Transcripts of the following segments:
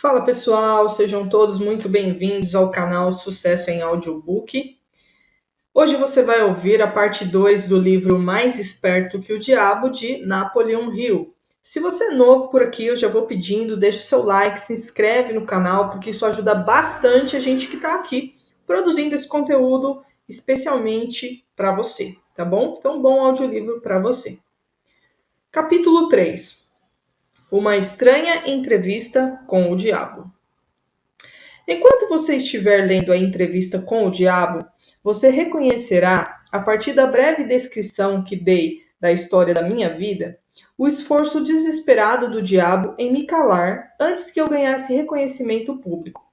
Fala pessoal, sejam todos muito bem-vindos ao canal Sucesso em Audiobook. Hoje você vai ouvir a parte 2 do livro Mais Esperto que o Diabo, de Napoleon Hill. Se você é novo por aqui, eu já vou pedindo, deixa o seu like, se inscreve no canal, porque isso ajuda bastante a gente que está aqui produzindo esse conteúdo especialmente para você, tá bom? Então, bom audiolivro para você. Capítulo 3. Uma estranha entrevista com o diabo. Enquanto você estiver lendo a entrevista com o diabo, você reconhecerá, a partir da breve descrição que dei da história da minha vida, o esforço desesperado do diabo em me calar antes que eu ganhasse reconhecimento público.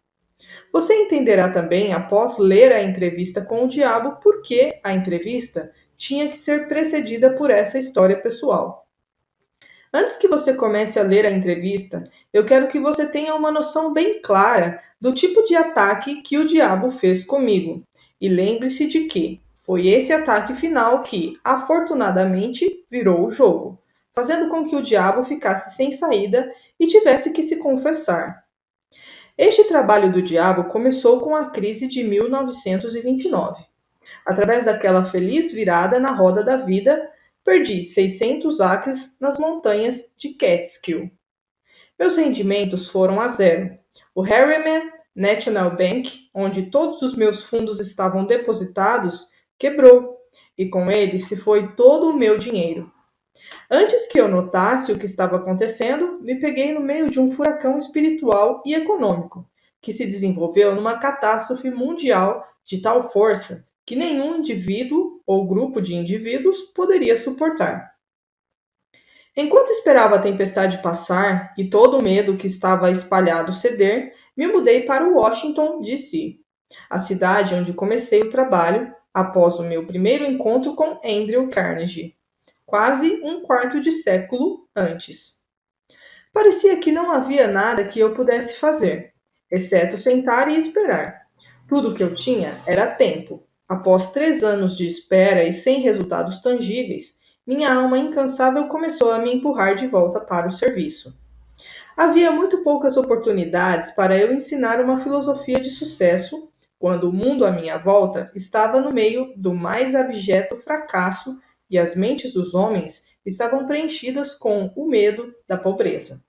Você entenderá também, após ler a entrevista com o diabo, por que a entrevista tinha que ser precedida por essa história pessoal. Antes que você comece a ler a entrevista, eu quero que você tenha uma noção bem clara do tipo de ataque que o diabo fez comigo. E lembre-se de que foi esse ataque final que, afortunadamente, virou o jogo, fazendo com que o diabo ficasse sem saída e tivesse que se confessar. Este trabalho do diabo começou com a crise de 1929. Através daquela feliz virada na roda da vida, perdi 600 acres nas montanhas de Catskill. Meus rendimentos foram a zero. O Harriman National Bank, onde todos os meus fundos estavam depositados, quebrou, e com ele se foi todo o meu dinheiro. Antes que eu notasse o que estava acontecendo, me peguei no meio de um furacão espiritual e econômico, que se desenvolveu numa catástrofe mundial de tal força que nenhum indivíduo ou grupo de indivíduos poderia suportar. Enquanto esperava a tempestade passar e todo o medo que estava espalhado ceder, me mudei para Washington, D.C., a cidade onde comecei o trabalho após o meu primeiro encontro com Andrew Carnegie, quase um quarto de século antes. Parecia que não havia nada que eu pudesse fazer, exceto sentar e esperar. Tudo o que eu tinha era tempo. Após 3 anos de espera e sem resultados tangíveis, minha alma incansável começou a me empurrar de volta para o serviço. Havia muito poucas oportunidades para eu ensinar uma filosofia de sucesso quando o mundo à minha volta estava no meio do mais abjeto fracasso e as mentes dos homens estavam preenchidas com o medo da pobreza.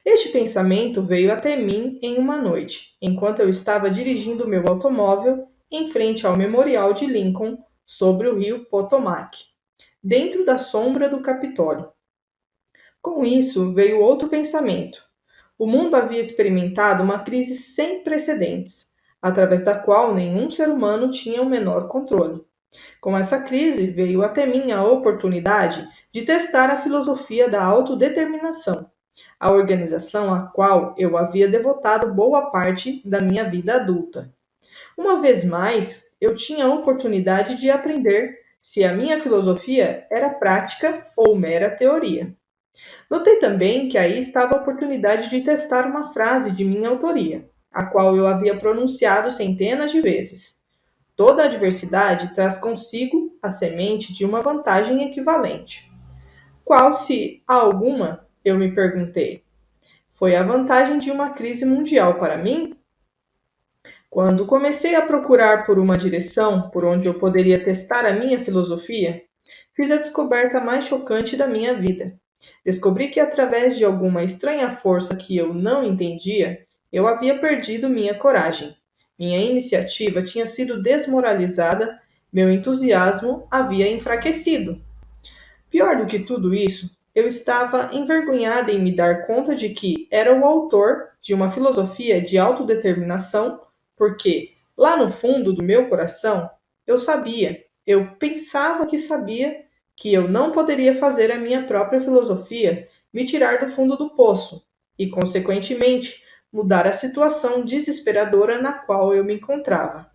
Este pensamento veio até mim em uma noite, enquanto eu estava dirigindo meu automóvel em frente ao Memorial de Lincoln, sobre o rio Potomac, dentro da sombra do Capitólio. Com isso veio outro pensamento. O mundo havia experimentado uma crise sem precedentes, através da qual nenhum ser humano tinha o menor controle. Com essa crise veio até mim a oportunidade de testar a filosofia da autodeterminação, a organização à qual eu havia devotado boa parte da minha vida adulta. Uma vez mais, eu tinha a oportunidade de aprender se a minha filosofia era prática ou mera teoria. Notei também que aí estava a oportunidade de testar uma frase de minha autoria, a qual eu havia pronunciado centenas de vezes. Toda adversidade traz consigo a semente de uma vantagem equivalente. Qual, se há alguma, eu me perguntei. Foi a vantagem de uma crise mundial para mim? Quando comecei a procurar por uma direção por onde eu poderia testar a minha filosofia, fiz a descoberta mais chocante da minha vida. Descobri que, através de alguma estranha força que eu não entendia, eu havia perdido minha coragem. Minha iniciativa tinha sido desmoralizada, meu entusiasmo havia enfraquecido. Pior do que tudo isso, eu estava envergonhada em me dar conta de que era o autor de uma filosofia de autodeterminação, porque, lá no fundo do meu coração, eu pensava que sabia, que eu não poderia fazer a minha própria filosofia me tirar do fundo do poço e, consequentemente, mudar a situação desesperadora na qual eu me encontrava.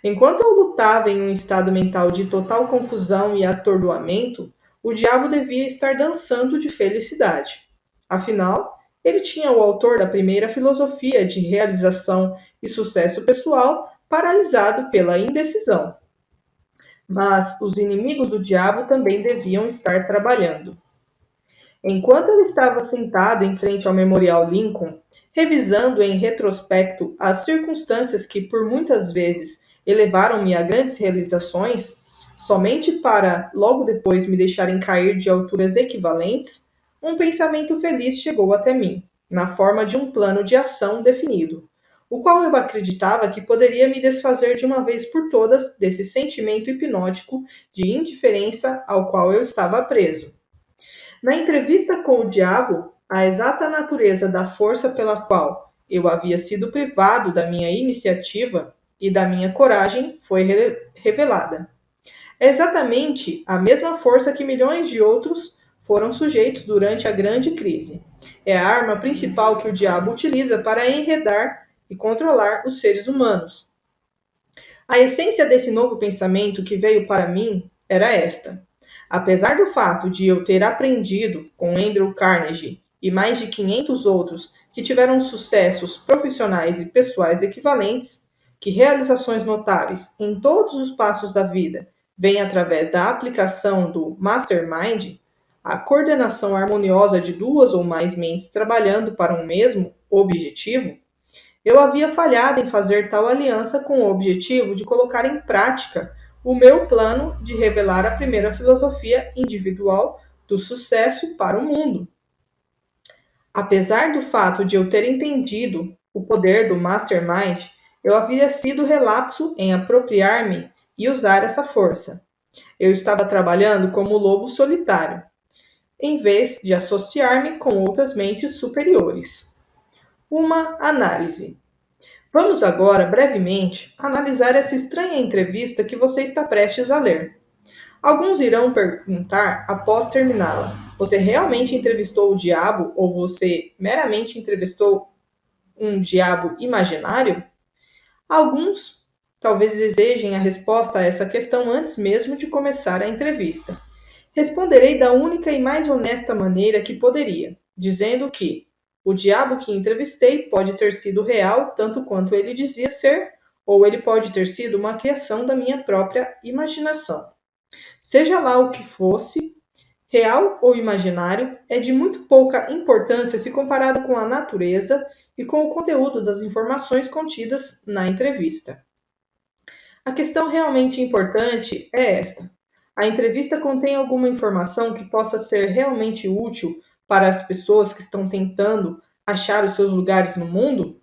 Enquanto eu lutava em um estado mental de total confusão e atordoamento, o diabo devia estar dançando de felicidade. Afinal, ele tinha o autor da primeira filosofia de realização e sucesso pessoal paralisado pela indecisão. Mas os inimigos do diabo também deviam estar trabalhando. Enquanto eu estava sentado em frente ao Memorial Lincoln, revisando em retrospecto as circunstâncias que por muitas vezes elevaram-me a grandes realizações, somente para logo depois me deixarem cair de alturas equivalentes, um pensamento feliz chegou até mim, na forma de um plano de ação definido, o qual eu acreditava que poderia me desfazer de uma vez por todas desse sentimento hipnótico de indiferença ao qual eu estava preso. Na entrevista com o diabo, a exata natureza da força pela qual eu havia sido privado da minha iniciativa e da minha coragem foi revelada. É exatamente a mesma força que milhões de outros foram sujeitos durante a grande crise. É a arma principal que o diabo utiliza para enredar e controlar os seres humanos. A essência desse novo pensamento que veio para mim era esta. Apesar do fato de eu ter aprendido com Andrew Carnegie e mais de 500 outros que tiveram sucessos profissionais e pessoais equivalentes, que realizações notáveis em todos os passos da vida vêm através da aplicação do mastermind, a coordenação harmoniosa de duas ou mais mentes trabalhando para um mesmo objetivo, eu havia falhado em fazer tal aliança com o objetivo de colocar em prática o meu plano de revelar a primeira filosofia individual do sucesso para o mundo. Apesar do fato de eu ter entendido o poder do mastermind, eu havia sido relapso em apropriar-me e usar essa força. Eu estava trabalhando como lobo solitário, em vez de associar-me com outras mentes superiores. Uma análise. Vamos agora, brevemente, analisar essa estranha entrevista que você está prestes a ler. Alguns irão perguntar após terminá-la: você realmente entrevistou o diabo ou você meramente entrevistou um diabo imaginário? Alguns talvez desejem a resposta a essa questão antes mesmo de começar a entrevista. Responderei da única e mais honesta maneira que poderia, dizendo que o diabo que entrevistei pode ter sido real tanto quanto ele dizia ser, ou ele pode ter sido uma criação da minha própria imaginação. Seja lá o que fosse, real ou imaginário, é de muito pouca importância se comparado com a natureza e com o conteúdo das informações contidas na entrevista. A questão realmente importante é esta: a entrevista contém alguma informação que possa ser realmente útil para as pessoas que estão tentando achar os seus lugares no mundo?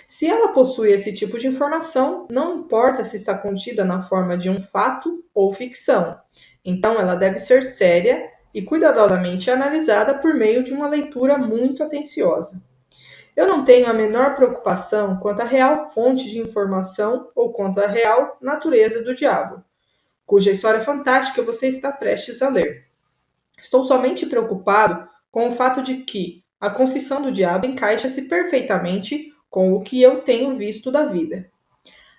Se ela possui esse tipo de informação, não importa se está contida na forma de um fato ou ficção. Então, ela deve ser séria e cuidadosamente analisada por meio de uma leitura muito atenciosa. Eu não tenho a menor preocupação quanto à real fonte de informação ou quanto à real natureza do diabo, cuja história fantástica você está prestes a ler. Estou somente preocupado com o fato de que a confissão do diabo encaixa-se perfeitamente com o que eu tenho visto da vida.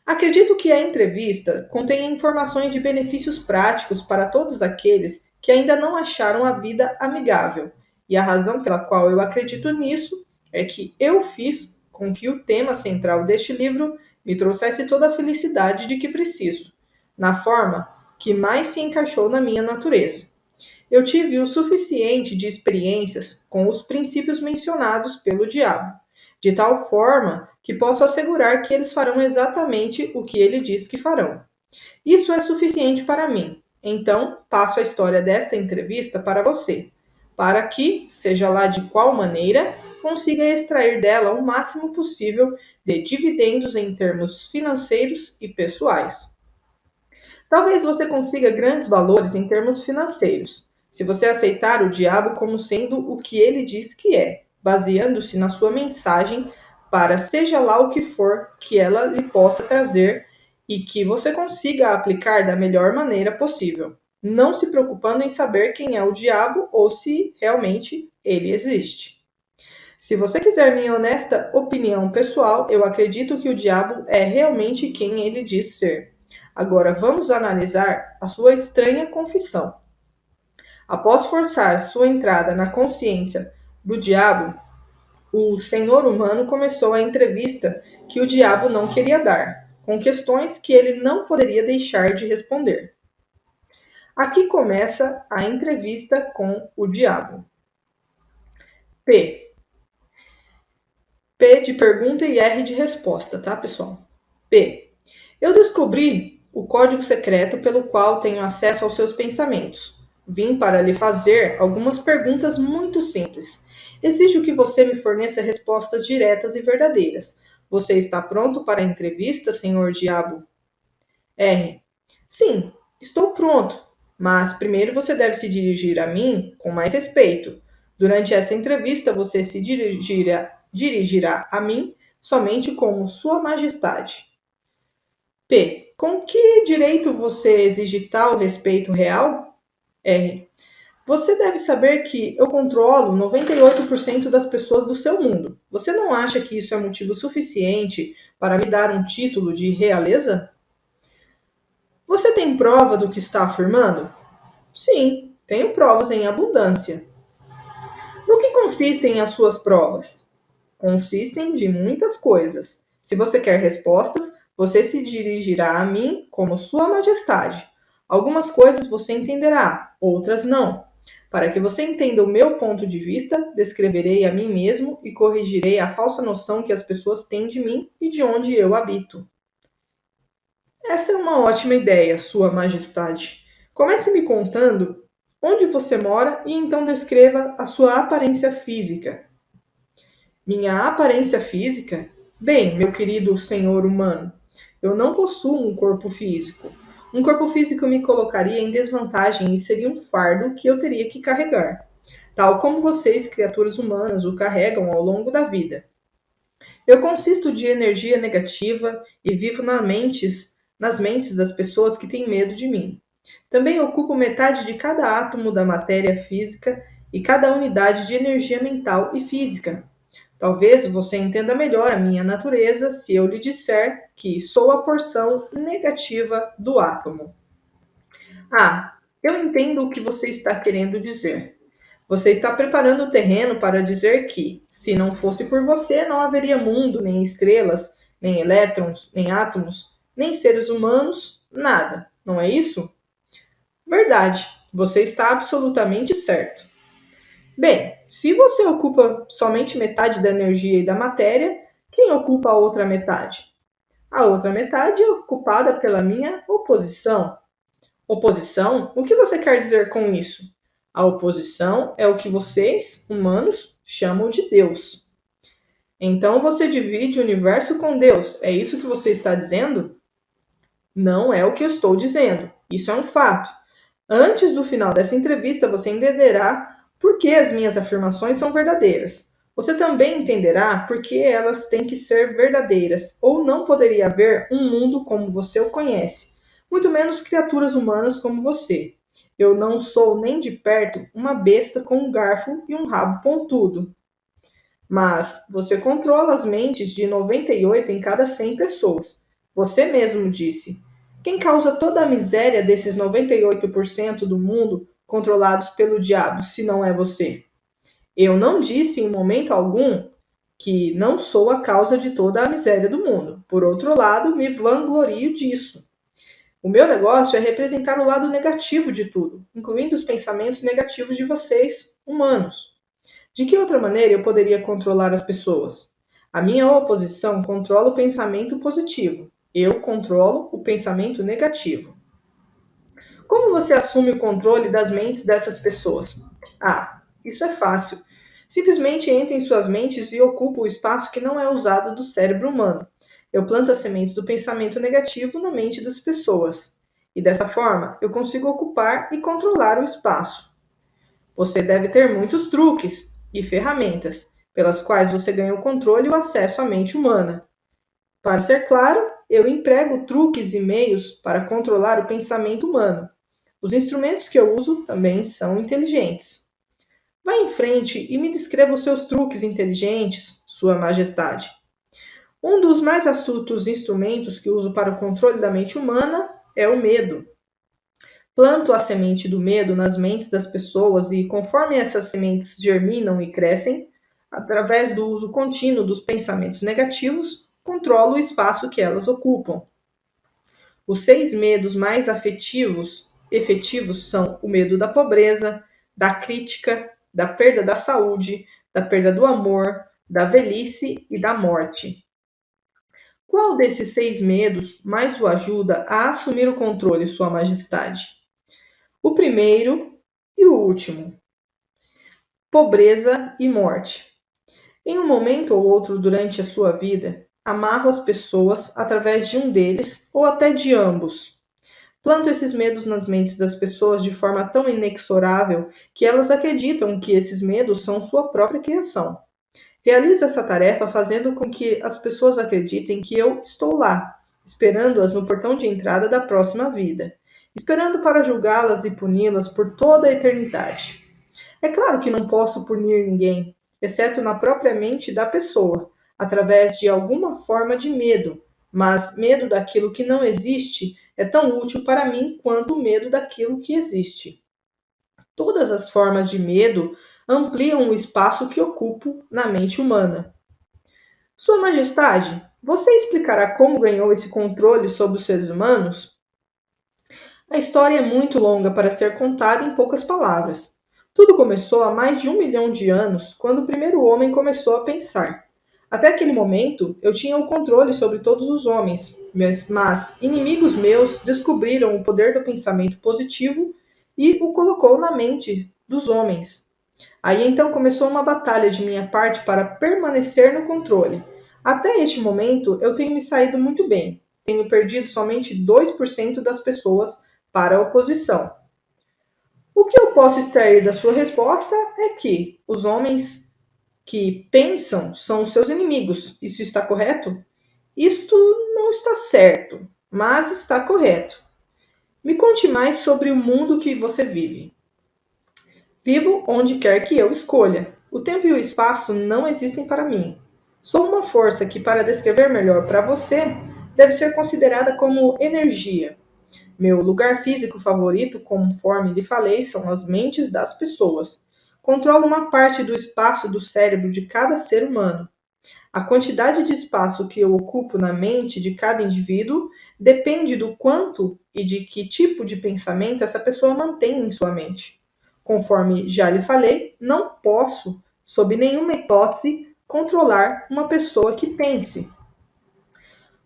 Acredito que a entrevista contenha informações de benefícios práticos para todos aqueles que ainda não acharam a vida amigável, e a razão pela qual eu acredito nisso é que eu fiz com que o tema central deste livro me trouxesse toda a felicidade de que preciso, na forma que mais se encaixou na minha natureza. Eu tive o suficiente de experiências com os princípios mencionados pelo diabo, de tal forma que posso assegurar que eles farão exatamente o que ele diz que farão. Isso é suficiente para mim. Então, passo a história dessa entrevista para você, para que, seja lá de qual maneira, consiga extrair dela o máximo possível de dividendos em termos financeiros e pessoais. Talvez você consiga grandes valores em termos financeiros, se você aceitar o diabo como sendo o que ele diz que é, baseando-se na sua mensagem para seja lá o que for que ela lhe possa trazer e que você consiga aplicar da melhor maneira possível, não se preocupando em saber quem é o diabo ou se realmente ele existe. Se você quiser minha honesta opinião pessoal, eu acredito que o diabo é realmente quem ele diz ser. Agora vamos analisar a sua estranha confissão. Após forçar sua entrada na consciência do diabo, o senhor humano começou a entrevista que o diabo não queria dar, com questões que ele não poderia deixar de responder. Aqui começa a entrevista com o diabo. P. P de pergunta e R de resposta, tá, pessoal? P. Eu descobri o código secreto pelo qual tenho acesso aos seus pensamentos. Vim para lhe fazer algumas perguntas muito simples. Exijo que você me forneça respostas diretas e verdadeiras. Você está pronto para a entrevista, senhor Diabo? R. Sim, estou pronto. Mas primeiro você deve se dirigir a mim com mais respeito. Durante essa entrevista, você se dirigirá a mim somente como Sua Majestade. P. Com que direito você exige tal respeito real? R. Você deve saber que eu controlo 98% das pessoas do seu mundo. Você não acha que isso é motivo suficiente para me dar um título de realeza? Você tem prova do que está afirmando? Sim, tenho provas em abundância. No que consistem as suas provas? Consistem de muitas coisas. Se você quer respostas, você se dirigirá a mim como Sua Majestade. Algumas coisas você entenderá, outras não. Para que você entenda o meu ponto de vista, descreverei a mim mesmo e corrigirei a falsa noção que as pessoas têm de mim e de onde eu habito. Essa é uma ótima ideia, Sua Majestade. Comece me contando onde você mora e então descreva a sua aparência física. Minha aparência física? Bem, meu querido senhor humano, eu não possuo um corpo físico. Um corpo físico me colocaria em desvantagem e seria um fardo que eu teria que carregar, tal como vocês, criaturas humanas, o carregam ao longo da vida. Eu consisto de energia negativa e vivo nas mentes das pessoas que têm medo de mim. Também ocupo metade de cada átomo da matéria física e cada unidade de energia mental e física. Talvez você entenda melhor a minha natureza se eu lhe disser que sou a porção negativa do átomo. Ah, eu entendo o que você está querendo dizer. Você está preparando o terreno para dizer que, se não fosse por você, não haveria mundo, nem estrelas, nem elétrons, nem átomos, nem seres humanos, nada, não é isso? Verdade, você está absolutamente certo. Bem, se você ocupa somente metade da energia e da matéria, quem ocupa a outra metade? A outra metade é ocupada pela minha oposição. Oposição? O que você quer dizer com isso? A oposição é o que vocês, humanos, chamam de Deus. Então você divide o universo com Deus. É isso que você está dizendo? Não é o que eu estou dizendo. Isso é um fato. Antes do final dessa entrevista, você entenderá por que as minhas afirmações são verdadeiras. Você também entenderá por que elas têm que ser verdadeiras, ou não poderia haver um mundo como você o conhece, muito menos criaturas humanas como você. Eu não sou nem de perto uma besta com um garfo e um rabo pontudo. Mas você controla as mentes de 98 em cada 100 pessoas. Você mesmo disse. Quem causa toda a miséria desses 98% do mundo controlados pelo diabo, se não é você? Eu não disse em momento algum que não sou a causa de toda a miséria do mundo. Por outro lado, me vanglorio disso. O meu negócio é representar o lado negativo de tudo, incluindo os pensamentos negativos de vocês, humanos. De que outra maneira eu poderia controlar as pessoas? A minha oposição controla o pensamento positivo. Eu controlo o pensamento negativo. Como você assume o controle das mentes dessas pessoas? Ah, isso é fácil. Simplesmente entro em suas mentes e ocupo o espaço que não é usado do cérebro humano. Eu planto as sementes do pensamento negativo na mente das pessoas. E dessa forma, eu consigo ocupar e controlar o espaço. Você deve ter muitos truques e ferramentas pelas quais você ganha o controle e o acesso à mente humana. Para ser claro, eu emprego truques e meios para controlar o pensamento humano. Os instrumentos que eu uso também são inteligentes. Vá em frente e me descreva os seus truques inteligentes, Sua Majestade. Um dos mais astutos instrumentos que uso para o controle da mente humana é o medo. Planto a semente do medo nas mentes das pessoas e, conforme essas sementes germinam e crescem, através do uso contínuo dos pensamentos negativos, controlo o espaço que elas ocupam. Os 6 medos mais efetivos são o medo da pobreza, da crítica, da perda da saúde, da perda do amor, da velhice e da morte. Qual desses 6 medos mais o ajuda a assumir o controle, Sua Majestade? O primeiro e o último: pobreza e morte. Em um momento ou outro durante a sua vida, amarro as pessoas através de um deles ou até de ambos. Planto esses medos nas mentes das pessoas de forma tão inexorável que elas acreditam que esses medos são sua própria criação. Realizo essa tarefa fazendo com que as pessoas acreditem que eu estou lá, esperando-as no portão de entrada da próxima vida, esperando para julgá-las e puni-las por toda a eternidade. É claro que não posso punir ninguém, exceto na própria mente da pessoa, através de alguma forma de medo, mas medo daquilo que não existe é tão útil para mim quanto o medo daquilo que existe. Todas as formas de medo ampliam o espaço que ocupo na mente humana. Sua Majestade, você explicará como ganhou esse controle sobre os seres humanos? A história é muito longa para ser contada em poucas palavras. Tudo começou há mais de 1 milhão de anos, quando o primeiro homem começou a pensar. Até aquele momento, eu tinha o controle sobre todos os homens, mas inimigos meus descobriram o poder do pensamento positivo e o colocou na mente dos homens. Aí então começou uma batalha de minha parte para permanecer no controle. Até este momento, eu tenho me saído muito bem. Tenho perdido somente 2% das pessoas para a oposição. O que eu posso extrair da sua resposta é que os homens que pensam são os seus inimigos. Isso está correto? Isto não está certo, mas está correto. Me conte mais sobre o mundo que você vive. Vivo onde quer que eu escolha. O tempo e o espaço não existem para mim. Sou uma força que, para descrever melhor para você, deve ser considerada como energia. Meu lugar físico favorito, conforme lhe falei, são as mentes das pessoas. Controlo uma parte do espaço do cérebro de cada ser humano. A quantidade de espaço que eu ocupo na mente de cada indivíduo depende do quanto e de que tipo de pensamento essa pessoa mantém em sua mente. Conforme já lhe falei, não posso, sob nenhuma hipótese, controlar uma pessoa que pense.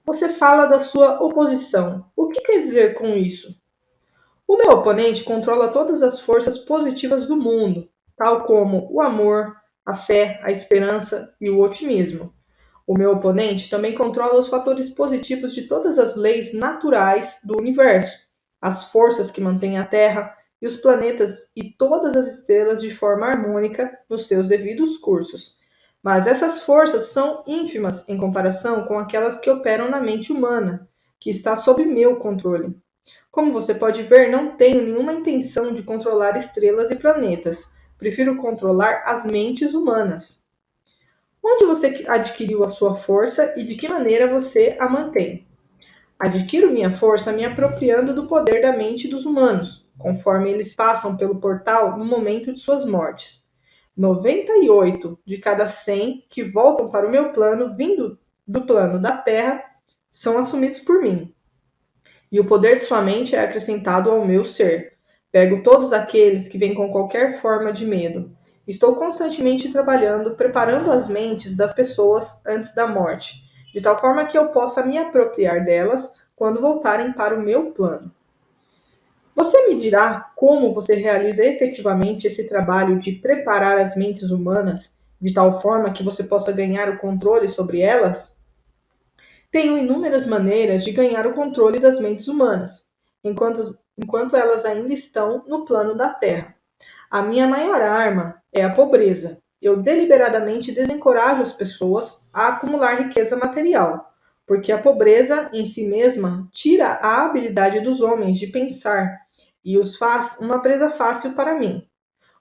Você fala da sua oposição. O que quer dizer com isso? O meu oponente controla todas as forças positivas do mundo, tal como o amor, a fé, a esperança e o otimismo. O meu oponente também controla os fatores positivos de todas as leis naturais do universo, as forças que mantêm a Terra e os planetas e todas as estrelas de forma harmônica nos seus devidos cursos. Mas essas forças são ínfimas em comparação com aquelas que operam na mente humana, que está sob meu controle. Como você pode ver, não tenho nenhuma intenção de controlar estrelas e planetas. Prefiro controlar as mentes humanas. Onde você adquiriu a sua força e de que maneira você a mantém? Adquiro minha força me apropriando do poder da mente dos humanos, conforme eles passam pelo portal no momento de suas mortes. 98 de cada 100 que voltam para o meu plano, vindo do plano da Terra, são assumidos por mim. E o poder de sua mente é acrescentado ao meu ser. Pego todos aqueles que vêm com qualquer forma de medo. Estou constantemente trabalhando, preparando as mentes das pessoas antes da morte, de tal forma que eu possa me apropriar delas quando voltarem para o meu plano. Você me dirá como você realiza efetivamente esse trabalho de preparar as mentes humanas de tal forma que você possa ganhar o controle sobre elas? Tenho inúmeras maneiras de ganhar o controle das mentes humanas, enquanto elas ainda estão no plano da Terra. A minha maior arma é a pobreza. Eu deliberadamente desencorajo as pessoas a acumular riqueza material, porque a pobreza em si mesma tira a habilidade dos homens de pensar e os faz uma presa fácil para mim.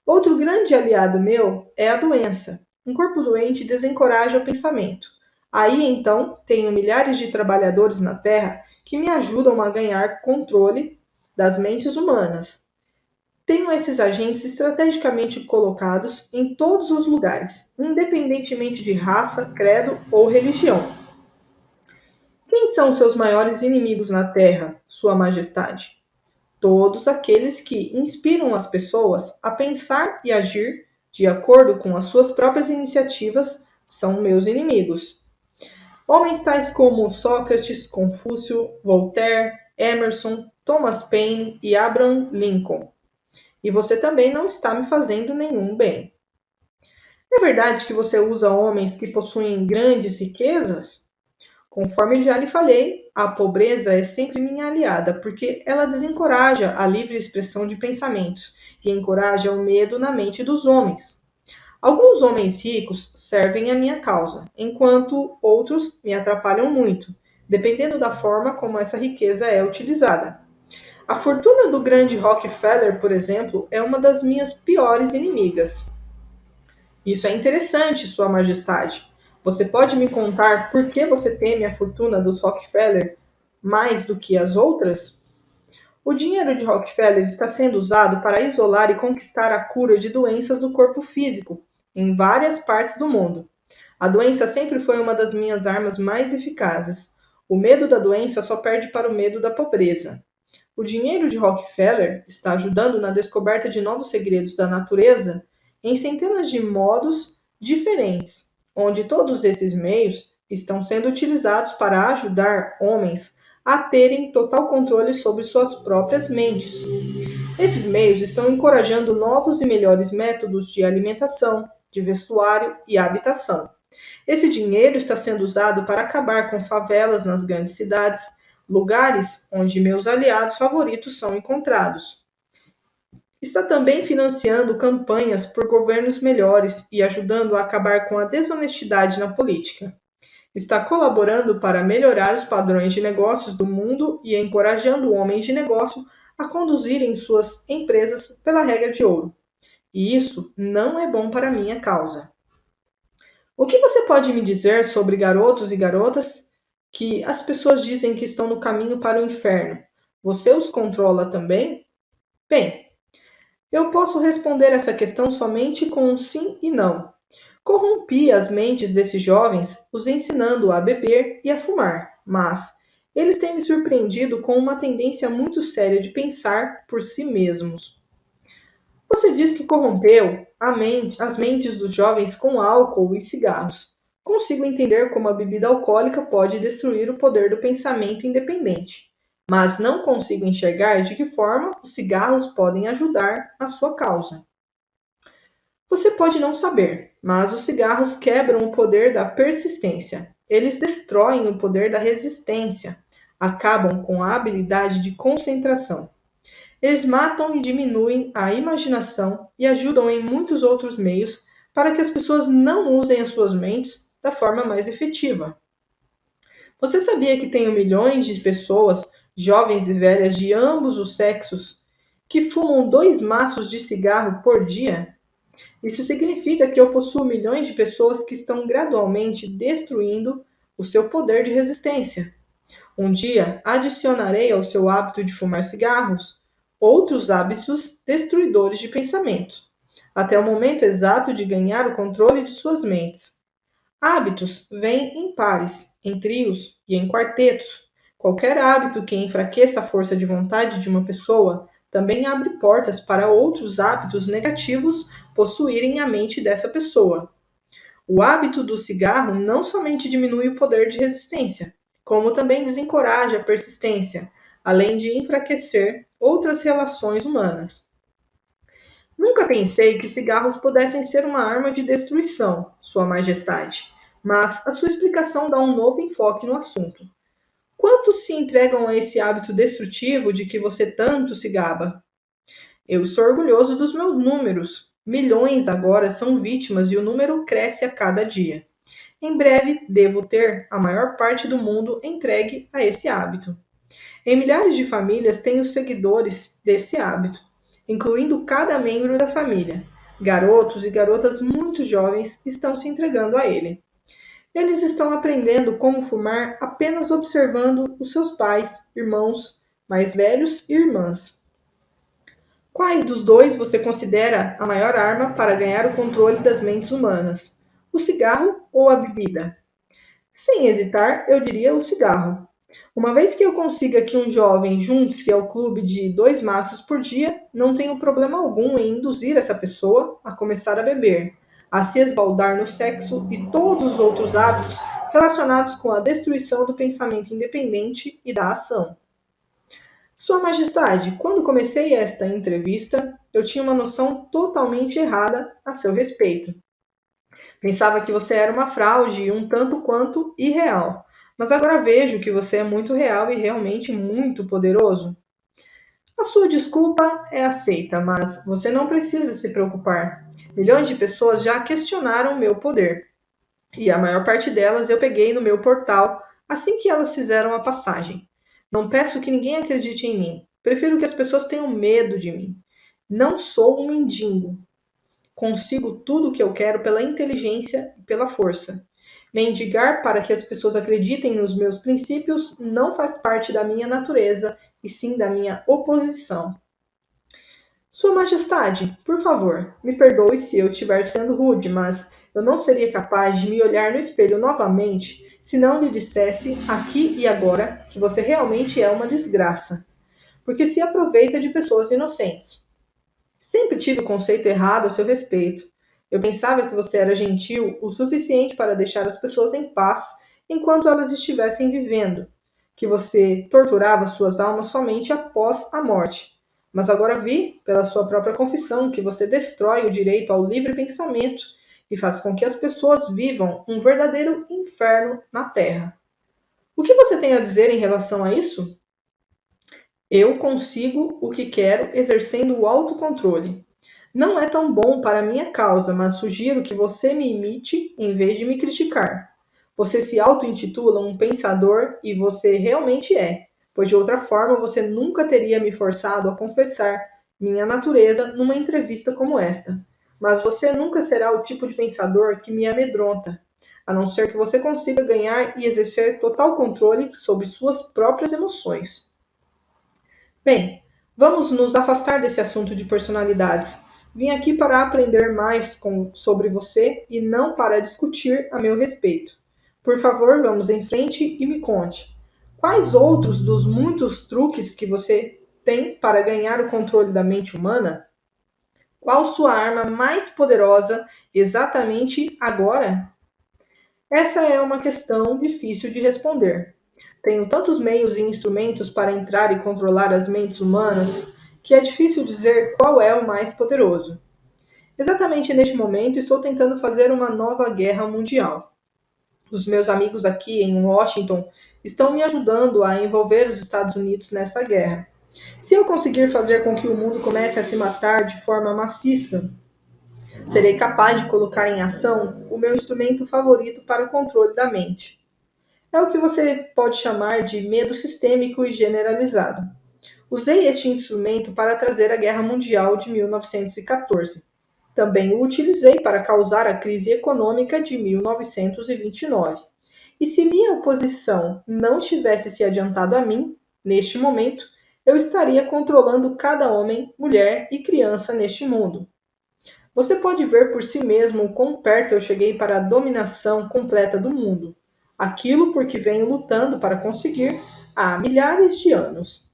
Outro grande aliado meu é a doença. Um corpo doente desencoraja o pensamento. Aí então tenho milhares de trabalhadores na Terra que me ajudam a ganhar controle das mentes humanas. Tenho esses agentes estrategicamente colocados em todos os lugares, independentemente de raça, credo ou religião. Quem são seus maiores inimigos na Terra, Sua Majestade? Todos aqueles que inspiram as pessoas a pensar e agir de acordo com as suas próprias iniciativas, são meus inimigos. Homens tais como Sócrates, Confúcio, Voltaire, Emerson, Thomas Paine e Abraham Lincoln. E você também não está me fazendo nenhum bem. É verdade que você usa homens que possuem grandes riquezas? Conforme já lhe falei, a pobreza é sempre minha aliada, porque ela desencoraja a livre expressão de pensamentos e encoraja o medo na mente dos homens. Alguns homens ricos servem a minha causa, enquanto outros me atrapalham muito, dependendo da forma como essa riqueza é utilizada. A fortuna do grande Rockefeller, por exemplo, é uma das minhas piores inimigas. Isso é interessante, Sua Majestade. Você pode me contar por que você teme a fortuna dos Rockefeller mais do que as outras? O dinheiro de Rockefeller está sendo usado para isolar e conquistar a cura de doenças do corpo físico em várias partes do mundo. A doença sempre foi uma das minhas armas mais eficazes. O medo da doença só perde para o medo da pobreza. O dinheiro de Rockefeller está ajudando na descoberta de novos segredos da natureza em centenas de modos diferentes, onde todos esses meios estão sendo utilizados para ajudar homens a terem total controle sobre suas próprias mentes. Esses meios estão encorajando novos e melhores métodos de alimentação, de vestuário e habitação. Esse dinheiro está sendo usado para acabar com favelas nas grandes cidades, lugares onde meus aliados favoritos são encontrados. Está também financiando campanhas por governos melhores e ajudando a acabar com a desonestidade na política. Está colaborando para melhorar os padrões de negócios do mundo e encorajando homens de negócio a conduzirem suas empresas pela regra de ouro. E isso não é bom para a minha causa. O que você pode me dizer sobre garotos e garotas que as pessoas dizem que estão no caminho para o inferno? Você os controla também? Bem, eu posso responder essa questão somente com um sim e não. Corrompi as mentes desses jovens, os ensinando a beber e a fumar, mas eles têm me surpreendido com uma tendência muito séria de pensar por si mesmos. Você diz que corrompeu as mentes dos jovens com álcool e cigarros. Consigo entender como a bebida alcoólica pode destruir o poder do pensamento independente, mas não consigo enxergar de que forma os cigarros podem ajudar a sua causa. Você pode não saber, mas os cigarros quebram o poder da persistência. Eles destroem o poder da resistência, acabam com a habilidade de concentração. Eles matam e diminuem a imaginação e ajudam em muitos outros meios para que as pessoas não usem as suas mentes da forma mais efetiva. Você sabia que tenho milhões de pessoas, jovens e velhas de ambos os sexos, que fumam 2 maços de cigarro por dia? Isso significa que eu possuo milhões de pessoas que estão gradualmente destruindo o seu poder de resistência. Um dia adicionarei ao seu hábito de fumar cigarros outros hábitos destruidores de pensamento, até o momento exato de ganhar o controle de suas mentes. Hábitos vêm em pares, em trios e em quartetos. Qualquer hábito que enfraqueça a força de vontade de uma pessoa também abre portas para outros hábitos negativos possuírem a mente dessa pessoa. O hábito do cigarro não somente diminui o poder de resistência, como também desencoraja a persistência, além de enfraquecer outras relações humanas. Nunca pensei que cigarros pudessem ser uma arma de destruição, Sua Majestade, mas a sua explicação dá um novo enfoque no assunto. Quantos se entregam a esse hábito destrutivo de que você tanto se gaba? Eu estou orgulhoso dos meus números. Milhões agora são vítimas e o número cresce a cada dia. Em breve, devo ter a maior parte do mundo entregue a esse hábito. Em milhares de famílias tenho seguidores desse hábito, incluindo cada membro da família. Garotos e garotas muito jovens estão se entregando a ele. Eles estão aprendendo como fumar apenas observando os seus pais, irmãos mais velhos e irmãs. Quais dos dois você considera a maior arma para ganhar o controle das mentes humanas? O cigarro ou a bebida? Sem hesitar, eu diria o cigarro. Uma vez que eu consiga que um jovem junte-se ao clube de 2 maços por dia, não tenho problema algum em induzir essa pessoa a começar a beber, a se esbaldar no sexo e todos os outros hábitos relacionados com a destruição do pensamento independente e da ação. Sua Majestade, quando comecei esta entrevista, eu tinha uma noção totalmente errada a seu respeito. Pensava que você era uma fraude e um tanto quanto irreal. Mas agora vejo que você é muito real e realmente muito poderoso. A sua desculpa é aceita, mas você não precisa se preocupar. Milhões de pessoas já questionaram meu poder. E a maior parte delas eu peguei no meu portal assim que elas fizeram a passagem. Não peço que ninguém acredite em mim. Prefiro que as pessoas tenham medo de mim. Não sou um mendigo. Consigo tudo o que eu quero pela inteligência e pela força. Mendigar para que as pessoas acreditem nos meus princípios não faz parte da minha natureza, e sim da minha oposição. Sua Majestade, por favor, me perdoe se eu estiver sendo rude, mas eu não seria capaz de me olhar no espelho novamente se não lhe dissesse aqui e agora que você realmente é uma desgraça, porque se aproveita de pessoas inocentes. Sempre tive o conceito errado a seu respeito. Eu pensava que você era gentil o suficiente para deixar as pessoas em paz enquanto elas estivessem vivendo, que você torturava suas almas somente após a morte. Mas agora vi, pela sua própria confissão, que você destrói o direito ao livre pensamento e faz com que as pessoas vivam um verdadeiro inferno na Terra. O que você tem a dizer em relação a isso? Eu consigo o que quero exercendo o autocontrole. Não é tão bom para a minha causa, mas sugiro que você me imite em vez de me criticar. Você se auto-intitula um pensador e você realmente é, pois de outra forma você nunca teria me forçado a confessar minha natureza numa entrevista como esta. Mas você nunca será o tipo de pensador que me amedronta, a não ser que você consiga ganhar e exercer total controle sobre suas próprias emoções. Bem, vamos nos afastar desse assunto de personalidades. Vim aqui para aprender mais sobre você e não para discutir a meu respeito. Por favor, vamos em frente e me conte. Quais outros dos muitos truques que você tem para ganhar o controle da mente humana? Qual sua arma mais poderosa exatamente agora? Essa é uma questão difícil de responder. Tenho tantos meios e instrumentos para entrar e controlar as mentes humanas que é difícil dizer qual é o mais poderoso. Exatamente neste momento, estou tentando fazer uma nova guerra mundial. Os meus amigos aqui em Washington estão me ajudando a envolver os Estados Unidos nessa guerra. Se eu conseguir fazer com que o mundo comece a se matar de forma maciça, serei capaz de colocar em ação o meu instrumento favorito para o controle da mente. É o que você pode chamar de medo sistêmico e generalizado. Usei este instrumento para trazer a Guerra Mundial de 1914. Também o utilizei para causar a crise econômica de 1929. E se minha oposição não tivesse se adiantado a mim, neste momento, eu estaria controlando cada homem, mulher e criança neste mundo. Você pode ver por si mesmo o quão perto eu cheguei para a dominação completa do mundo. Aquilo por que venho lutando para conseguir há milhares de anos.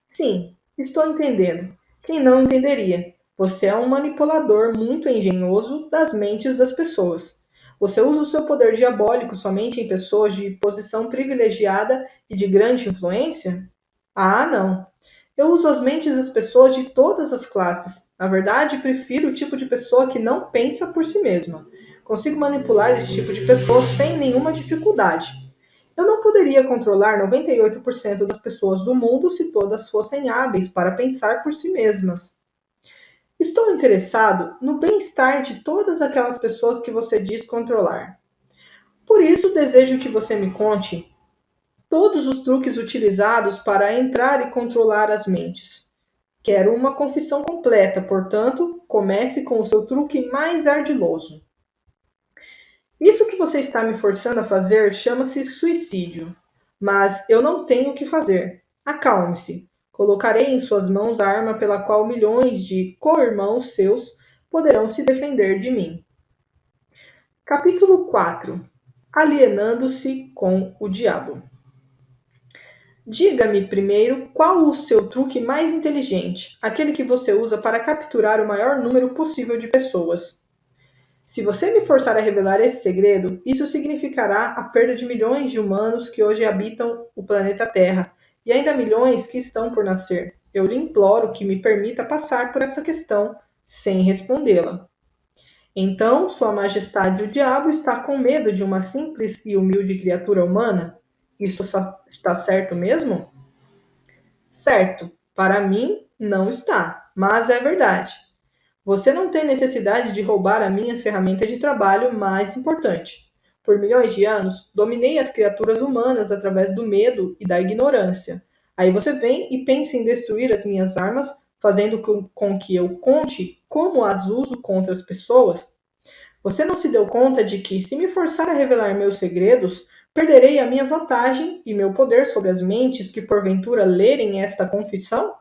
Sim, estou entendendo. Quem não entenderia? Você é um manipulador muito engenhoso das mentes das pessoas. Você usa o seu poder diabólico somente em pessoas de posição privilegiada e de grande influência? Ah, não. Eu uso as mentes das pessoas de todas as classes. Na verdade, prefiro o tipo de pessoa que não pensa por si mesma. Consigo manipular esse tipo de pessoa sem nenhuma dificuldade. Eu não poderia controlar 98% das pessoas do mundo se todas fossem hábeis para pensar por si mesmas. Estou interessado no bem-estar de todas aquelas pessoas que você diz controlar. Por isso, desejo que você me conte todos os truques utilizados para entrar e controlar as mentes. Quero uma confissão completa, portanto, comece com o seu truque mais ardiloso. Isso que você está me forçando a fazer chama-se suicídio. Mas eu não tenho o que fazer. Acalme-se. Colocarei em suas mãos a arma pela qual milhões de co-irmãos seus poderão se defender de mim. Capítulo 4. Alienando-se com o diabo. Diga-me primeiro qual o seu truque mais inteligente, aquele que você usa para capturar o maior número possível de pessoas. Se você me forçar a revelar esse segredo, isso significará a perda de milhões de humanos que hoje habitam o planeta Terra e ainda milhões que estão por nascer. Eu lhe imploro que me permita passar por essa questão sem respondê-la. Então, Sua Majestade o Diabo está com medo de uma simples e humilde criatura humana? Isso está certo mesmo? Certo, para mim não está, mas é verdade. Você não tem necessidade de roubar a minha ferramenta de trabalho mais importante. Por milhões de anos, dominei as criaturas humanas através do medo e da ignorância. Aí você vem e pensa em destruir as minhas armas, fazendo com que eu conte como as uso contra as pessoas? Você não se deu conta de que, se me forçar a revelar meus segredos, perderei a minha vantagem e meu poder sobre as mentes que porventura lerem esta confissão?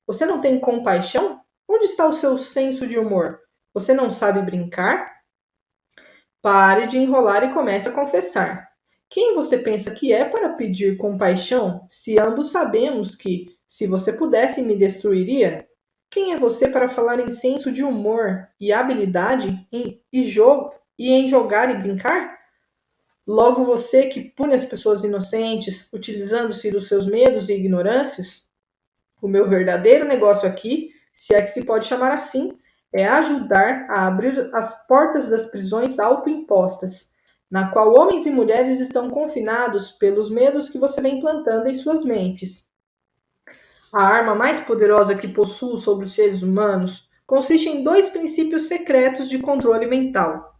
Você não tem compaixão? Onde está o seu senso de humor? Você não sabe brincar? Pare de enrolar e comece a confessar. Quem você pensa que é para pedir compaixão, se ambos sabemos que, se você pudesse, me destruiria? Quem é você para falar em senso de humor e habilidade em jogar e brincar? Logo você que pune as pessoas inocentes, utilizando-se dos seus medos e ignorâncias? O meu verdadeiro negócio aqui, se é que se pode chamar assim, é ajudar a abrir as portas das prisões autoimpostas, na qual homens e mulheres estão confinados pelos medos que você vem plantando em suas mentes. A arma mais poderosa que possuo sobre os seres humanos consiste em dois princípios secretos de controle mental.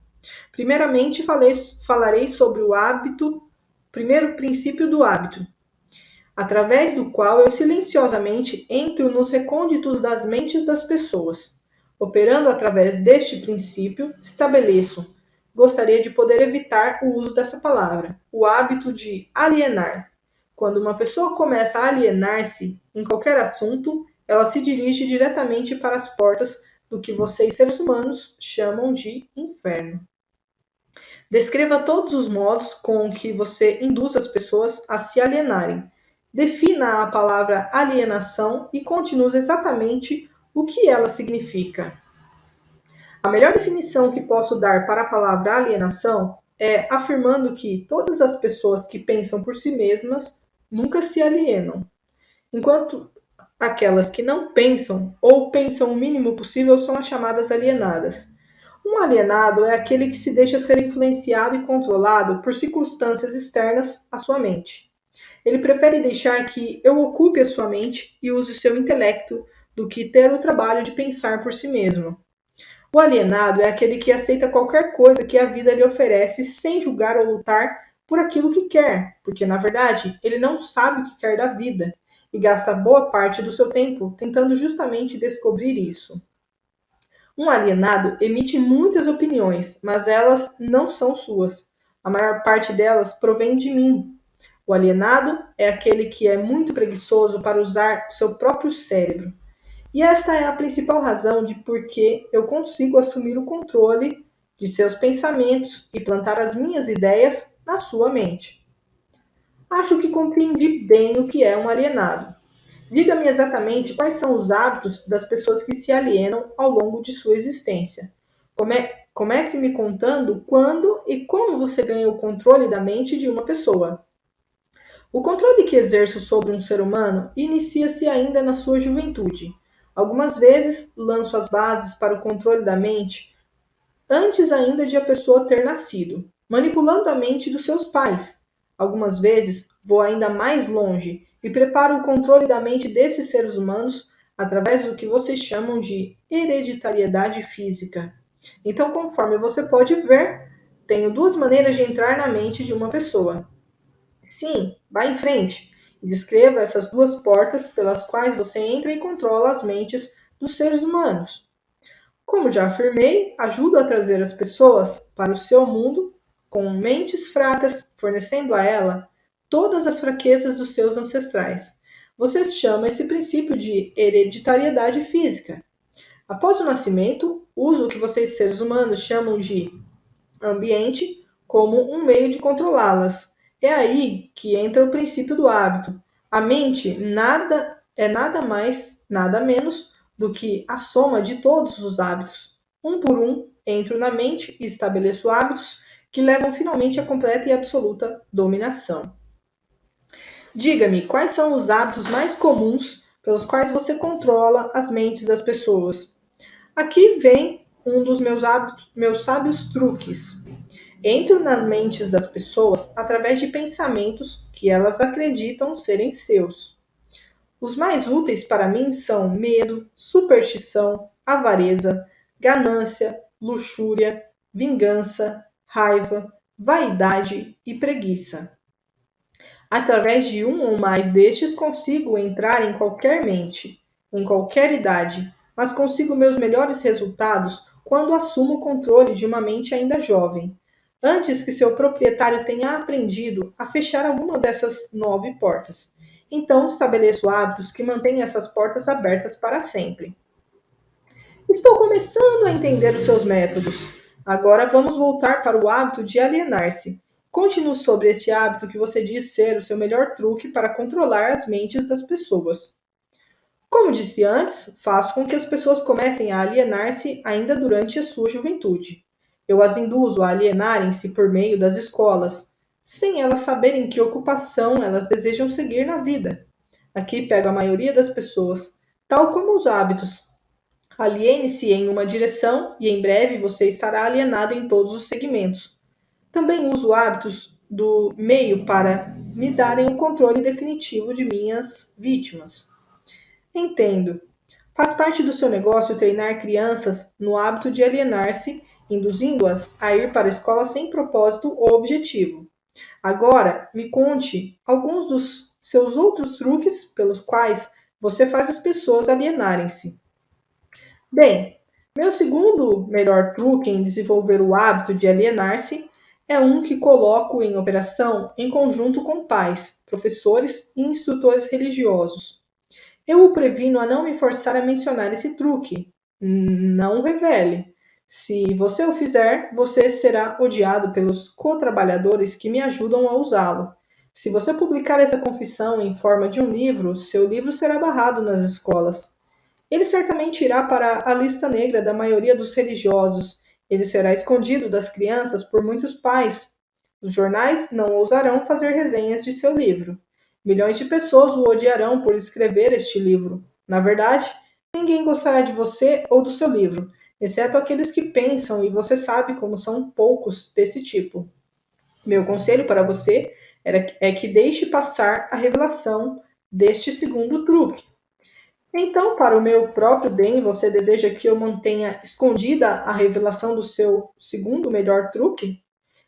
Primeiramente, falarei sobre o hábito, primeiro princípio do hábito, através do qual eu silenciosamente entro nos recônditos das mentes das pessoas. Operando através deste princípio, estabeleço, gostaria de poder evitar o uso dessa palavra, o hábito de alienar. Quando uma pessoa começa a alienar-se em qualquer assunto, ela se dirige diretamente para as portas do que vocês, seres humanos, chamam de inferno. Descreva todos os modos com que você induz as pessoas a se alienarem. Defina a palavra alienação e conte-nos exatamente o que ela significa. A melhor definição que posso dar para a palavra alienação é afirmando que todas as pessoas que pensam por si mesmas nunca se alienam, enquanto aquelas que não pensam ou pensam o mínimo possível são as chamadas alienadas. Um alienado é aquele que se deixa ser influenciado e controlado por circunstâncias externas à sua mente. Ele prefere deixar que eu ocupe a sua mente e use o seu intelecto do que ter o trabalho de pensar por si mesmo. O alienado é aquele que aceita qualquer coisa que a vida lhe oferece sem julgar ou lutar por aquilo que quer, porque na verdade ele não sabe o que quer da vida e gasta boa parte do seu tempo tentando justamente descobrir isso. Um alienado emite muitas opiniões, mas elas não são suas. A maior parte delas provém de mim. O alienado é aquele que é muito preguiçoso para usar o seu próprio cérebro. E esta é a principal razão de por que eu consigo assumir o controle de seus pensamentos e plantar as minhas ideias na sua mente. Acho que compreendi bem o que é um alienado. Diga-me exatamente quais são os hábitos das pessoas que se alienam ao longo de sua existência. Comece me contando quando e como você ganha o controle da mente de uma pessoa. O controle que exerço sobre um ser humano inicia-se ainda na sua juventude. Algumas vezes lanço as bases para o controle da mente antes ainda de a pessoa ter nascido, manipulando a mente dos seus pais. Algumas vezes vou ainda mais longe e preparo o controle da mente desses seres humanos através do que vocês chamam de hereditariedade física. Então, conforme você pode ver, tenho duas maneiras de entrar na mente de uma pessoa. Sim, vá em frente e descreva essas duas portas pelas quais você entra e controla as mentes dos seres humanos. Como já afirmei, ajudo a trazer as pessoas para o seu mundo com mentes fracas, fornecendo a ela todas as fraquezas dos seus ancestrais. Você chama esse princípio de hereditariedade física. Após o nascimento, uso o que vocês seres humanos chamam de ambiente como um meio de controlá-las. É aí que entra o princípio do hábito. A mente nada mais, nada menos do que a soma de todos os hábitos. Um por um, entro na mente e estabeleço hábitos que levam finalmente à completa e absoluta dominação. Diga-me, quais são os hábitos mais comuns pelos quais você controla as mentes das pessoas? Aqui vem um dos meus sábios truques. Entro nas mentes das pessoas através de pensamentos que elas acreditam serem seus. Os mais úteis para mim são medo, superstição, avareza, ganância, luxúria, vingança, raiva, vaidade e preguiça. Através de um ou mais destes consigo entrar em qualquer mente, em qualquer idade, mas consigo meus melhores resultados quando assumo o controle de uma mente ainda jovem, antes que seu proprietário tenha aprendido a fechar alguma dessas 9 portas. Então estabeleço hábitos que mantenham essas portas abertas para sempre. Estou começando a entender os seus métodos. Agora vamos voltar para o hábito de alienar-se. Conte-nos sobre este hábito que você diz ser o seu melhor truque para controlar as mentes das pessoas. Como disse antes, faço com que as pessoas comecem a alienar-se ainda durante a sua juventude. Eu as induzo a alienarem-se por meio das escolas, sem elas saberem que ocupação elas desejam seguir na vida. Aqui pego a maioria das pessoas, tal como os hábitos. Aliene-se em uma direção e em breve você estará alienado em todos os segmentos. Também uso hábitos do meio para me darem o controle definitivo de minhas vítimas. Entendo. Faz parte do seu negócio treinar crianças no hábito de alienar-se, induzindo-as a ir para a escola sem propósito ou objetivo. Agora, me conte alguns dos seus outros truques pelos quais você faz as pessoas alienarem-se. Bem, meu segundo melhor truque em desenvolver o hábito de alienar-se é um que coloco em operação em conjunto com pais, professores e instrutores religiosos. Eu o previno a não me forçar a mencionar esse truque. Não o revele. Se você o fizer, você será odiado pelos co-trabalhadores que me ajudam a usá-lo. Se você publicar essa confissão em forma de um livro, seu livro será barrado nas escolas. Ele certamente irá para a lista negra da maioria dos religiosos. Ele será escondido das crianças por muitos pais. Os jornais não ousarão fazer resenhas de seu livro. Milhões de pessoas o odiarão por escrever este livro. Na verdade, ninguém gostará de você ou do seu livro, exceto aqueles que pensam, e você sabe como são poucos desse tipo. Meu conselho para você é que deixe passar a revelação deste segundo truque. Então, para o meu próprio bem, você deseja que eu mantenha escondida a revelação do seu segundo melhor truque?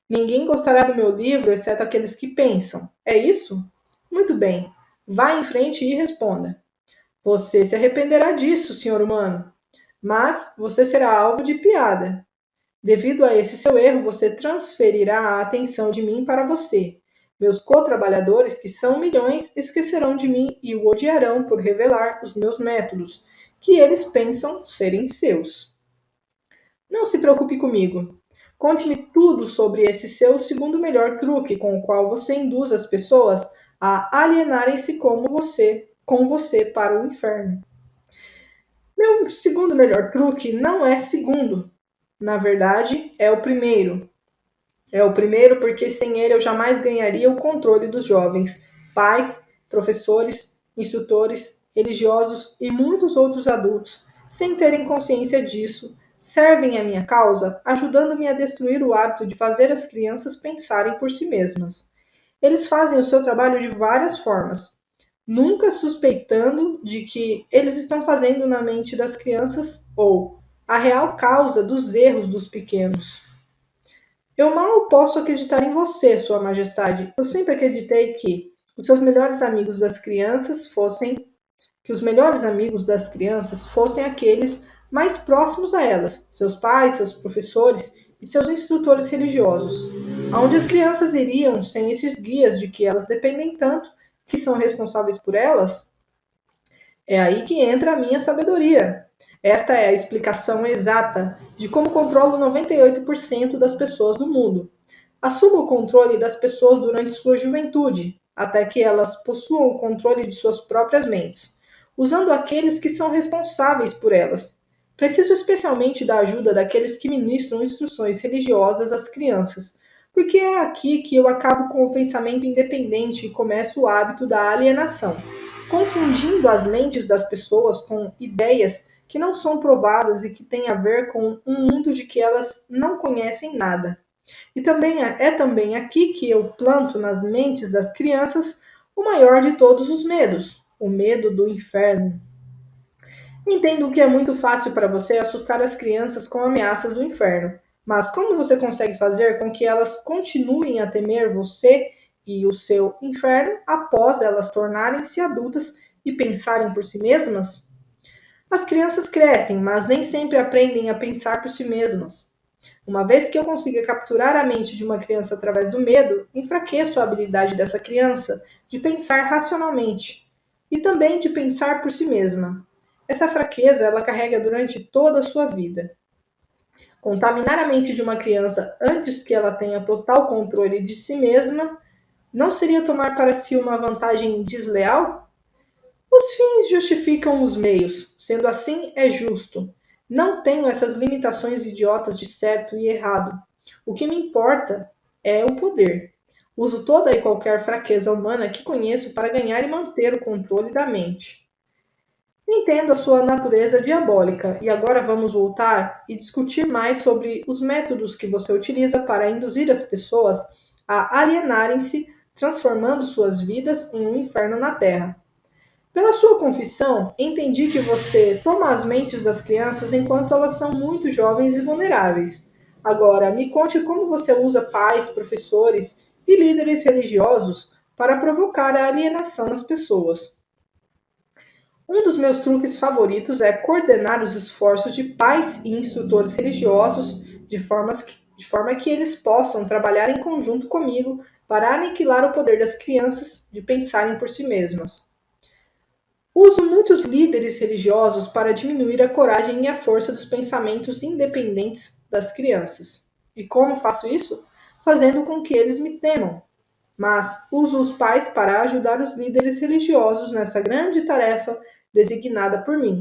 Ninguém gostará do meu livro, exceto aqueles que pensam. É isso? Muito bem. Vá em frente e responda. Você se arrependerá disso, senhor humano. Mas você será alvo de piada. Devido a esse seu erro, você transferirá a atenção de mim para você. Meus co-trabalhadores, que são milhões, esquecerão de mim e o odiarão por revelar os meus métodos, que eles pensam serem seus. Não se preocupe comigo. Conte-me tudo sobre esse seu segundo melhor truque com o qual você induz as pessoas a alienarem-se com você para o inferno. Meu segundo melhor truque não é segundo. Na verdade, é o primeiro. É o primeiro porque sem ele eu jamais ganharia o controle dos jovens, pais, professores, instrutores, religiosos e muitos outros adultos, sem terem consciência disso, servem à minha causa, ajudando-me a destruir o hábito de fazer as crianças pensarem por si mesmas. Eles fazem o seu trabalho de várias formas, nunca suspeitando de que eles estão fazendo na mente das crianças ou a real causa dos erros dos pequenos. Eu mal posso acreditar em você, Sua Majestade. Eu sempre acreditei que os melhores amigos das crianças fossem aqueles mais próximos a elas, seus pais, seus professores e seus instrutores religiosos. Aonde as crianças iriam sem esses guias de que elas dependem tanto, que são responsáveis por elas? É aí que entra a minha sabedoria. Esta é a explicação exata de como controlo 98% das pessoas do mundo. Assuma o controle das pessoas durante sua juventude. até que elas possuam o controle de suas próprias mentes, usando aqueles que são responsáveis por elas. Preciso especialmente da ajuda daqueles que ministram instruções religiosas às crianças, porque é aqui que eu acabo com o pensamento independente e começo o hábito da alienação, confundindo as mentes das pessoas com ideias que não são provadas e que têm a ver com um mundo de que elas não conhecem nada. E também é também aqui que eu planto nas mentes das crianças o maior de todos os medos, o medo do inferno. Entendo que é muito fácil para você assustar as crianças com ameaças do inferno, mas como você consegue fazer com que elas continuem a temer você e o seu inferno após elas tornarem-se adultas e pensarem por si mesmas? As crianças crescem, mas nem sempre aprendem a pensar por si mesmas. Uma vez que eu consiga capturar a mente de uma criança através do medo, enfraqueço a habilidade dessa criança de pensar racionalmente e também de pensar por si mesma. Essa fraqueza ela carrega durante toda a sua vida. Contaminar a mente de uma criança antes que ela tenha total controle de si mesma não seria tomar para si uma vantagem desleal? Os fins justificam os meios, sendo assim é justo. Não tenho essas limitações idiotas de certo e errado. O que me importa é o poder. Uso toda e qualquer fraqueza humana que conheço para ganhar e manter o controle da mente. Entendo a sua natureza diabólica e agora vamos voltar e discutir mais sobre os métodos que você utiliza para induzir as pessoas a alienarem-se, transformando suas vidas em um inferno na Terra. Pela sua confissão, entendi que você toma as mentes das crianças enquanto elas são muito jovens e vulneráveis. Agora, me conte como você usa pais, professores e líderes religiosos para provocar a alienação nas pessoas. Um dos meus truques favoritos é coordenar os esforços de pais e instrutores religiosos de forma que eles possam trabalhar em conjunto comigo para aniquilar o poder das crianças de pensarem por si mesmas. Uso muitos líderes religiosos para diminuir a coragem e a força dos pensamentos independentes das crianças. E como faço isso? Fazendo com que eles me temam. Mas uso os pais para ajudar os líderes religiosos nessa grande tarefa designada por mim.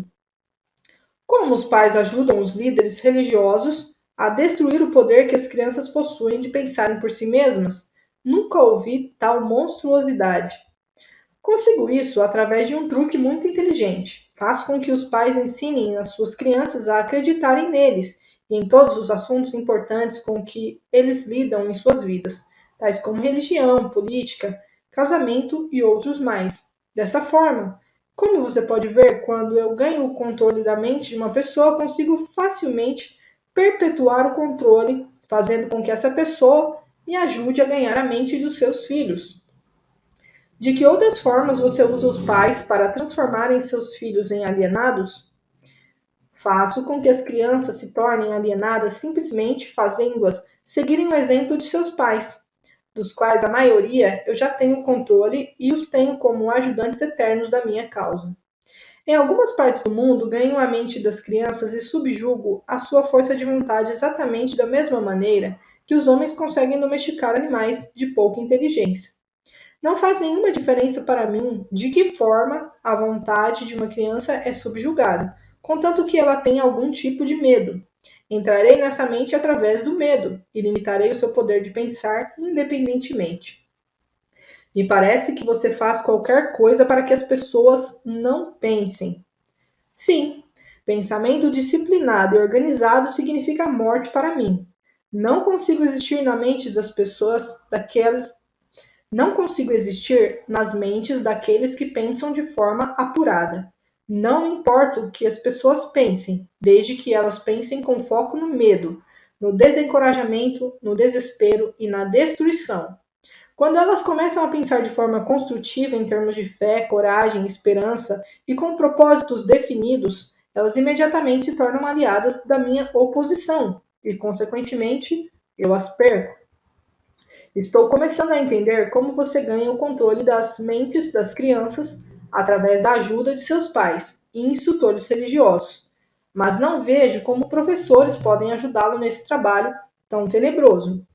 Como os pais ajudam os líderes religiosos a destruir o poder que as crianças possuem de pensarem por si mesmas? Nunca ouvi tal monstruosidade. Consigo isso através de um truque muito inteligente. Faço com que os pais ensinem as suas crianças a acreditarem neles e em todos os assuntos importantes com que eles lidam em suas vidas, tais como religião, política, casamento e outros mais. Dessa forma, como você pode ver, quando eu ganho o controle da mente de uma pessoa, consigo facilmente perpetuar o controle, fazendo com que essa pessoa me ajude a ganhar a mente dos seus filhos. De que outras formas você usa os pais para transformarem seus filhos em alienados? Faço com que as crianças se tornem alienadas simplesmente fazendo-as seguirem o exemplo de seus pais, dos quais a maioria eu já tenho controle e os tenho como ajudantes eternos da minha causa. Em algumas partes do mundo, ganho a mente das crianças e subjugo a sua força de vontade exatamente da mesma maneira que os homens conseguem domesticar animais de pouca inteligência. Não faz nenhuma diferença para mim de que forma a vontade de uma criança é subjugada, contanto que ela tenha algum tipo de medo. Entrarei nessa mente através do medo e limitarei o seu poder de pensar independentemente. Me parece que você faz qualquer coisa para que as pessoas não pensem. Sim, pensamento disciplinado e organizado significa morte para mim. Não consigo existir na mente das pessoas daquelas Não consigo existir nas mentes daqueles que pensam de forma apurada. Não importa o que as pessoas pensem, desde que elas pensem com foco no medo, no desencorajamento, no desespero e na destruição. Quando elas começam a pensar de forma construtiva em termos de fé, coragem, esperança e com propósitos definidos, elas imediatamente se tornam aliadas da minha oposição e, consequentemente, eu as perco. Estou começando a entender como você ganha o controle das mentes das crianças através da ajuda de seus pais e instrutores religiosos, mas não vejo como professores podem ajudá-lo nesse trabalho tão tenebroso.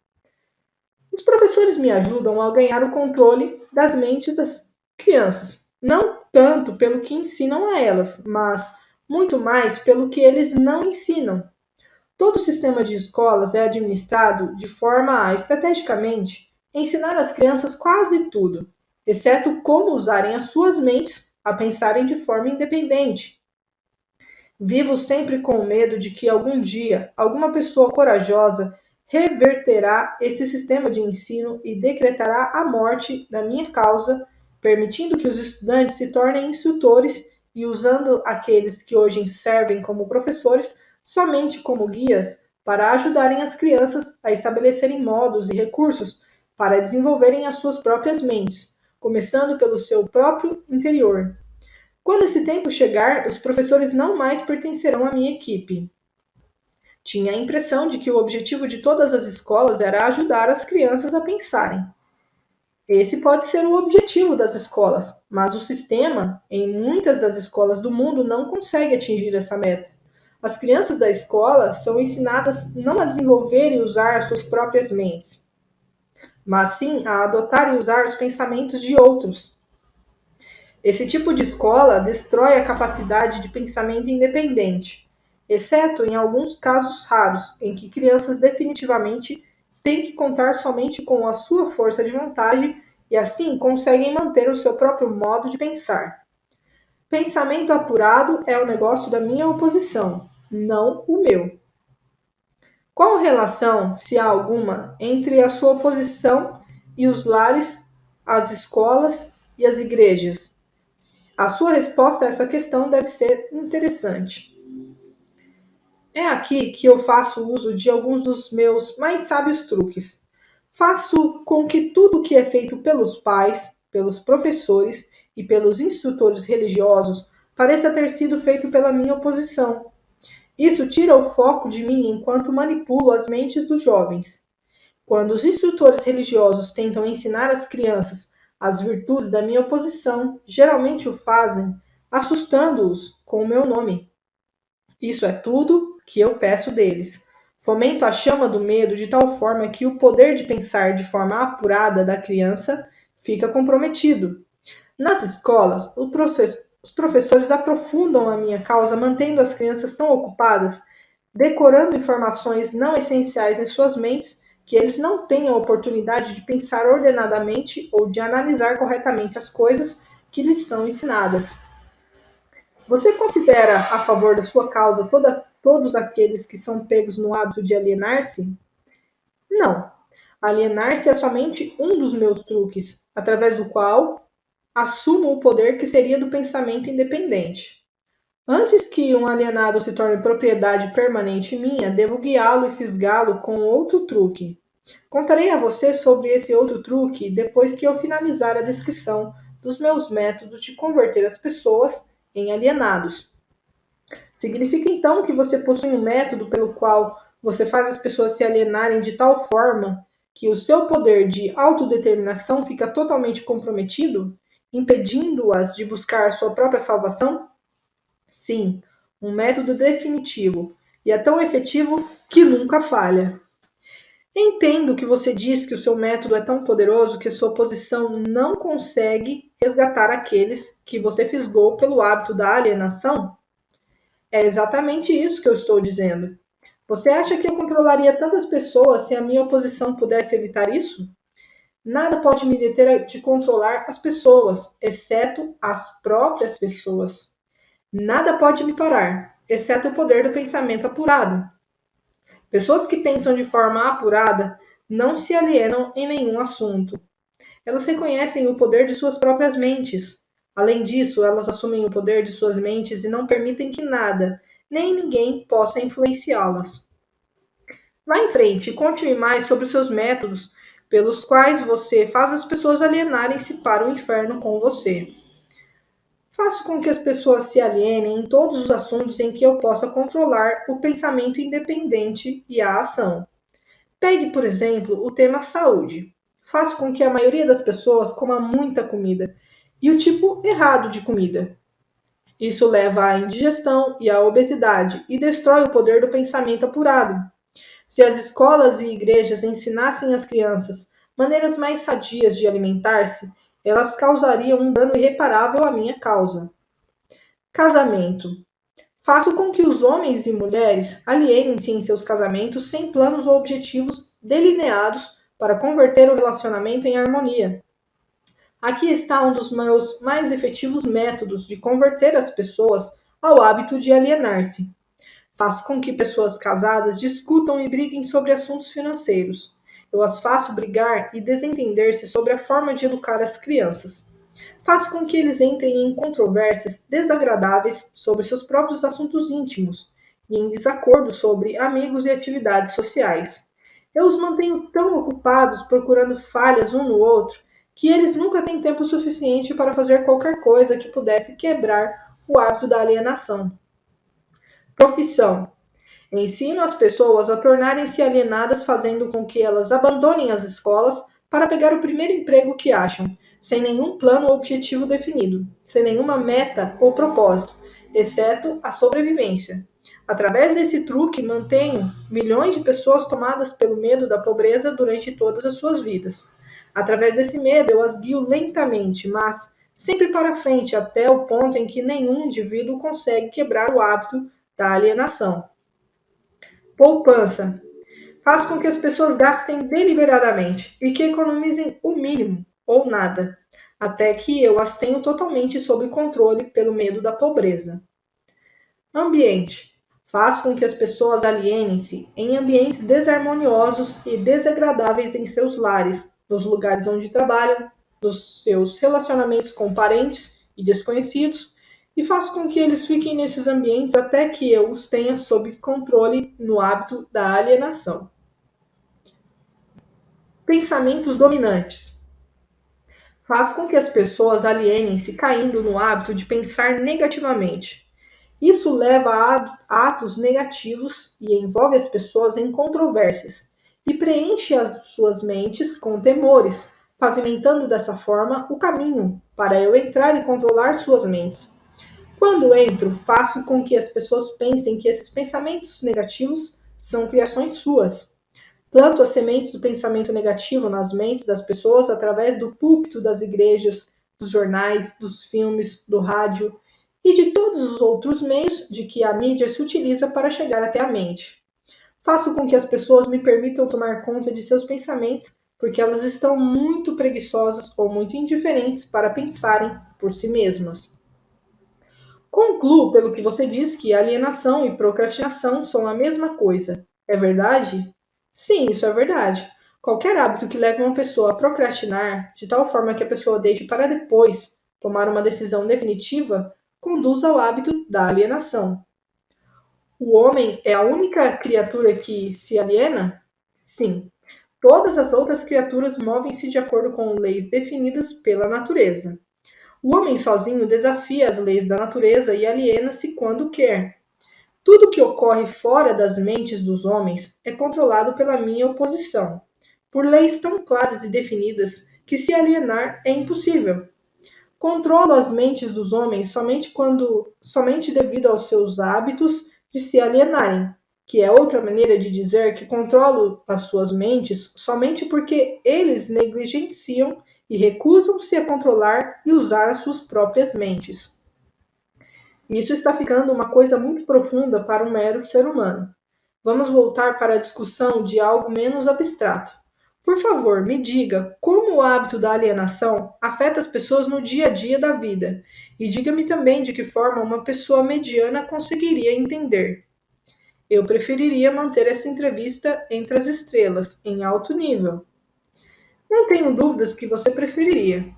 Os professores me ajudam a ganhar o controle das mentes das crianças, não tanto pelo que ensinam a elas, mas muito mais pelo que eles não ensinam. Todo o sistema de escolas é administrado de forma a, estrategicamente, ensinar às crianças quase tudo, exceto como usarem as suas mentes a pensarem de forma independente. Vivo sempre com o medo de que algum dia alguma pessoa corajosa reverterá esse sistema de ensino e decretará a morte da minha causa, permitindo que os estudantes se tornem instrutores e usando aqueles que hoje servem como professores somente como guias para ajudarem as crianças a estabelecerem modos e recursos para desenvolverem as suas próprias mentes, começando pelo seu próprio interior. Quando esse tempo chegar, os professores não mais pertencerão à minha equipe. Tinha a impressão de que o objetivo de todas as escolas era ajudar as crianças a pensarem. Esse pode ser o objetivo das escolas, mas o sistema, em muitas das escolas do mundo, não consegue atingir essa meta. As crianças da escola são ensinadas não a desenvolver e usar suas próprias mentes, mas sim a adotar e usar os pensamentos de outros. Esse tipo de escola destrói a capacidade de pensamento independente, exceto em alguns casos raros em que crianças definitivamente têm que contar somente com a sua força de vontade e assim conseguem manter o seu próprio modo de pensar. Pensamento apurado é o negócio da minha oposição, não o meu. Qual relação, se há alguma, entre a sua oposição e os lares, as escolas e as igrejas? A sua resposta a essa questão deve ser interessante. É aqui que eu faço uso de alguns dos meus mais sábios truques. Faço com que tudo o que é feito pelos pais, pelos professores e pelos instrutores religiosos pareça ter sido feito pela minha oposição. Isso tira o foco de mim enquanto manipulo as mentes dos jovens. Quando os instrutores religiosos tentam ensinar às crianças as virtudes da minha oposição, geralmente o fazem assustando-os com o meu nome. Isso é tudo que eu peço deles. Fomento a chama do medo de tal forma que o poder de pensar de forma apurada da criança fica comprometido. Nas escolas, os professores aprofundam a minha causa, mantendo as crianças tão ocupadas, decorando informações não essenciais em suas mentes, que eles não têm a oportunidade de pensar ordenadamente ou de analisar corretamente as coisas que lhes são ensinadas. Você considera a favor da sua causa todos aqueles que são pegos no hábito de alienar-se? Não. Alienar-se é somente um dos meus truques, através do qual assumo o poder que seria do pensamento independente. Antes que um alienado se torne propriedade permanente minha, devo guiá-lo e fisgá-lo com outro truque. Contarei a você sobre esse outro truque depois que eu finalizar a descrição dos meus métodos de converter as pessoas em alienados. Significa então que você possui um método pelo qual você faz as pessoas se alienarem de tal forma que o seu poder de autodeterminação fica totalmente comprometido, impedindo-as de buscar sua própria salvação? Sim, um método definitivo, e é tão efetivo que nunca falha. Entendo que você diz que o seu método é tão poderoso que a sua posição não consegue resgatar aqueles que você fisgou pelo hábito da alienação? É exatamente isso que eu estou dizendo. Você acha que eu controlaria tantas pessoas se a minha oposição pudesse evitar isso? Nada pode me deter de controlar as pessoas, exceto as próprias pessoas. Nada pode me parar, exceto o poder do pensamento apurado. Pessoas que pensam de forma apurada não se alienam em nenhum assunto. Elas reconhecem o poder de suas próprias mentes. Além disso, elas assumem o poder de suas mentes e não permitem que nada, nem ninguém possa influenciá-las. Vá em frente e conte-me mais sobre os seus métodos pelos quais você faz as pessoas alienarem-se para o inferno com você. Faço com que as pessoas se alienem em todos os assuntos em que eu possa controlar o pensamento independente e a ação. Pegue, por exemplo, o tema saúde. Faço com que a maioria das pessoas coma muita comida e o tipo errado de comida. Isso leva à indigestão e à obesidade e destrói o poder do pensamento apurado. Se as escolas e igrejas ensinassem as crianças maneiras mais sadias de alimentar-se, elas causariam um dano irreparável à minha causa. Casamento. Faço com que os homens e mulheres alienem-se em seus casamentos sem planos ou objetivos delineados para converter o relacionamento em harmonia. Aqui está um dos meus mais efetivos métodos de converter as pessoas ao hábito de alienar-se. Faço com que pessoas casadas discutam e briguem sobre assuntos financeiros. Eu as faço brigar e desentender-se sobre a forma de educar as crianças. Faço com que eles entrem em controvérsias desagradáveis sobre seus próprios assuntos íntimos e em desacordo sobre amigos e atividades sociais. Eu os mantenho tão ocupados procurando falhas um no outro que eles nunca têm tempo suficiente para fazer qualquer coisa que pudesse quebrar o hábito da alienação. Profissão. Ensino as pessoas a tornarem-se alienadas, fazendo com que elas abandonem as escolas para pegar o primeiro emprego que acham, sem nenhum plano ou objetivo definido, sem nenhuma meta ou propósito, exceto a sobrevivência. Através desse truque, mantenho milhões de pessoas tomadas pelo medo da pobreza durante todas as suas vidas. Através desse medo, eu as guio lentamente, mas sempre para frente, até o ponto em que nenhum indivíduo consegue quebrar o hábito da alienação. Poupança. Faz com que as pessoas gastem deliberadamente e que economizem o mínimo ou nada, até que eu as tenho totalmente sob controle pelo medo da pobreza. Ambiente. Faz com que as pessoas alienem-se em ambientes desarmoniosos e desagradáveis em seus lares, nos lugares onde trabalham, nos seus relacionamentos com parentes e desconhecidos, e faço com que eles fiquem nesses ambientes até que eu os tenha sob controle no hábito da alienação. Pensamentos dominantes. Faz com que as pessoas alienem-se caindo no hábito de pensar negativamente. Isso leva a atos negativos e envolve as pessoas em controvérsias e preenche as suas mentes com temores, pavimentando dessa forma o caminho para eu entrar e controlar suas mentes. Quando entro, faço com que as pessoas pensem que esses pensamentos negativos são criações suas. Planto as sementes do pensamento negativo nas mentes das pessoas através do púlpito das igrejas, dos jornais, dos filmes, do rádio e de todos os outros meios de que a mídia se utiliza para chegar até a mente. Faço com que as pessoas me permitam tomar conta de seus pensamentos porque elas estão muito preguiçosas ou muito indiferentes para pensarem por si mesmas. Concluo pelo que você diz que alienação e procrastinação são a mesma coisa. É verdade? Sim, isso é verdade. Qualquer hábito que leve uma pessoa a procrastinar, de tal forma que a pessoa deixe para depois tomar uma decisão definitiva, conduz ao hábito da alienação. O homem é a única criatura que se aliena? Sim. Todas as outras criaturas movem-se de acordo com leis definidas pela natureza. O homem sozinho desafia as leis da natureza e aliena-se quando quer. Tudo que ocorre fora das mentes dos homens é controlado pela minha oposição, por leis tão claras e definidas que se alienar é impossível. Controlo as mentes dos homens somente devido aos seus hábitos de se alienarem, que é outra maneira de dizer que controlo as suas mentes somente porque eles negligenciam e recusam-se a controlar e usar as suas próprias mentes. Isso está ficando uma coisa muito profunda para um mero ser humano. Vamos voltar para a discussão de algo menos abstrato. Por favor, me diga como o hábito da alienação afeta as pessoas no dia a dia da vida. E diga-me também de que forma uma pessoa mediana conseguiria entender. Eu preferiria manter essa entrevista entre as estrelas, em alto nível. Não tenho dúvidas que você preferiria.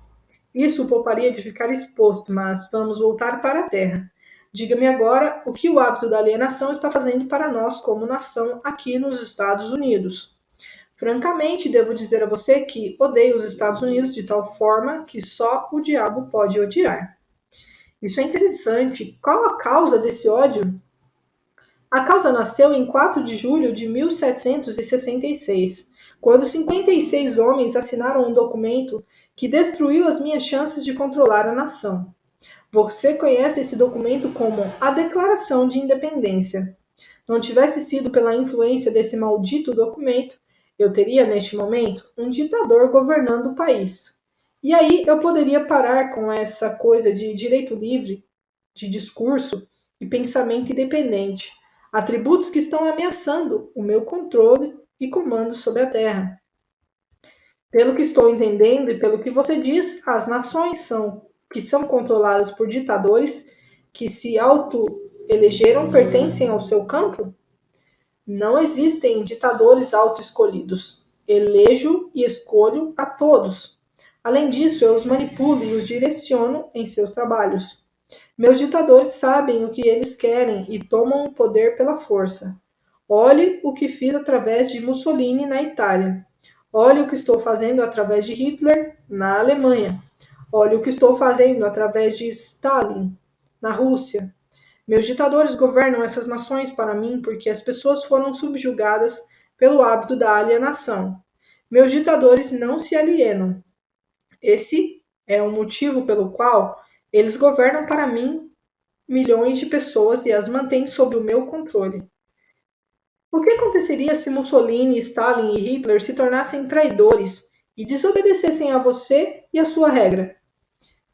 Isso o pouparia de ficar exposto, mas vamos voltar para a Terra. Diga-me agora o que o hábito da alienação está fazendo para nós como nação aqui nos Estados Unidos. Francamente, devo dizer a você que odeio os Estados Unidos de tal forma que só o diabo pode odiar. Isso é interessante. Qual a causa desse ódio? A causa nasceu em 4 de julho de 1766, quando 56 homens assinaram um documento que destruiu as minhas chances de controlar a nação. Você conhece esse documento como a Declaração de Independência. Não tivesse sido pela influência desse maldito documento, Eu teria, neste momento, um ditador governando o país. E aí eu poderia parar com essa coisa de direito livre, de discurso e pensamento independente, atributos que estão ameaçando o meu controle e comando sobre a Terra. Pelo que estou entendendo e pelo que você diz, as nações que são controladas por ditadores que se auto-elegeram pertencem ao seu campo? Não existem ditadores auto-escolhidos. Elejo e escolho a todos. Além disso, eu os manipulo e os direciono em seus trabalhos. Meus ditadores sabem o que eles querem e tomam o poder pela força. Olhe o que fiz através de Mussolini na Itália. Olhe o que estou fazendo através de Hitler na Alemanha. Olhe o que estou fazendo através de Stalin na Rússia. Meus ditadores governam essas nações para mim porque as pessoas foram subjugadas pelo hábito da alienação. Meus ditadores não se alienam. Esse é o motivo pelo qual eles governam para mim milhões de pessoas e as mantêm sob o meu controle. O que aconteceria se Mussolini, Stalin e Hitler se tornassem traidores e desobedecessem a você e a sua regra?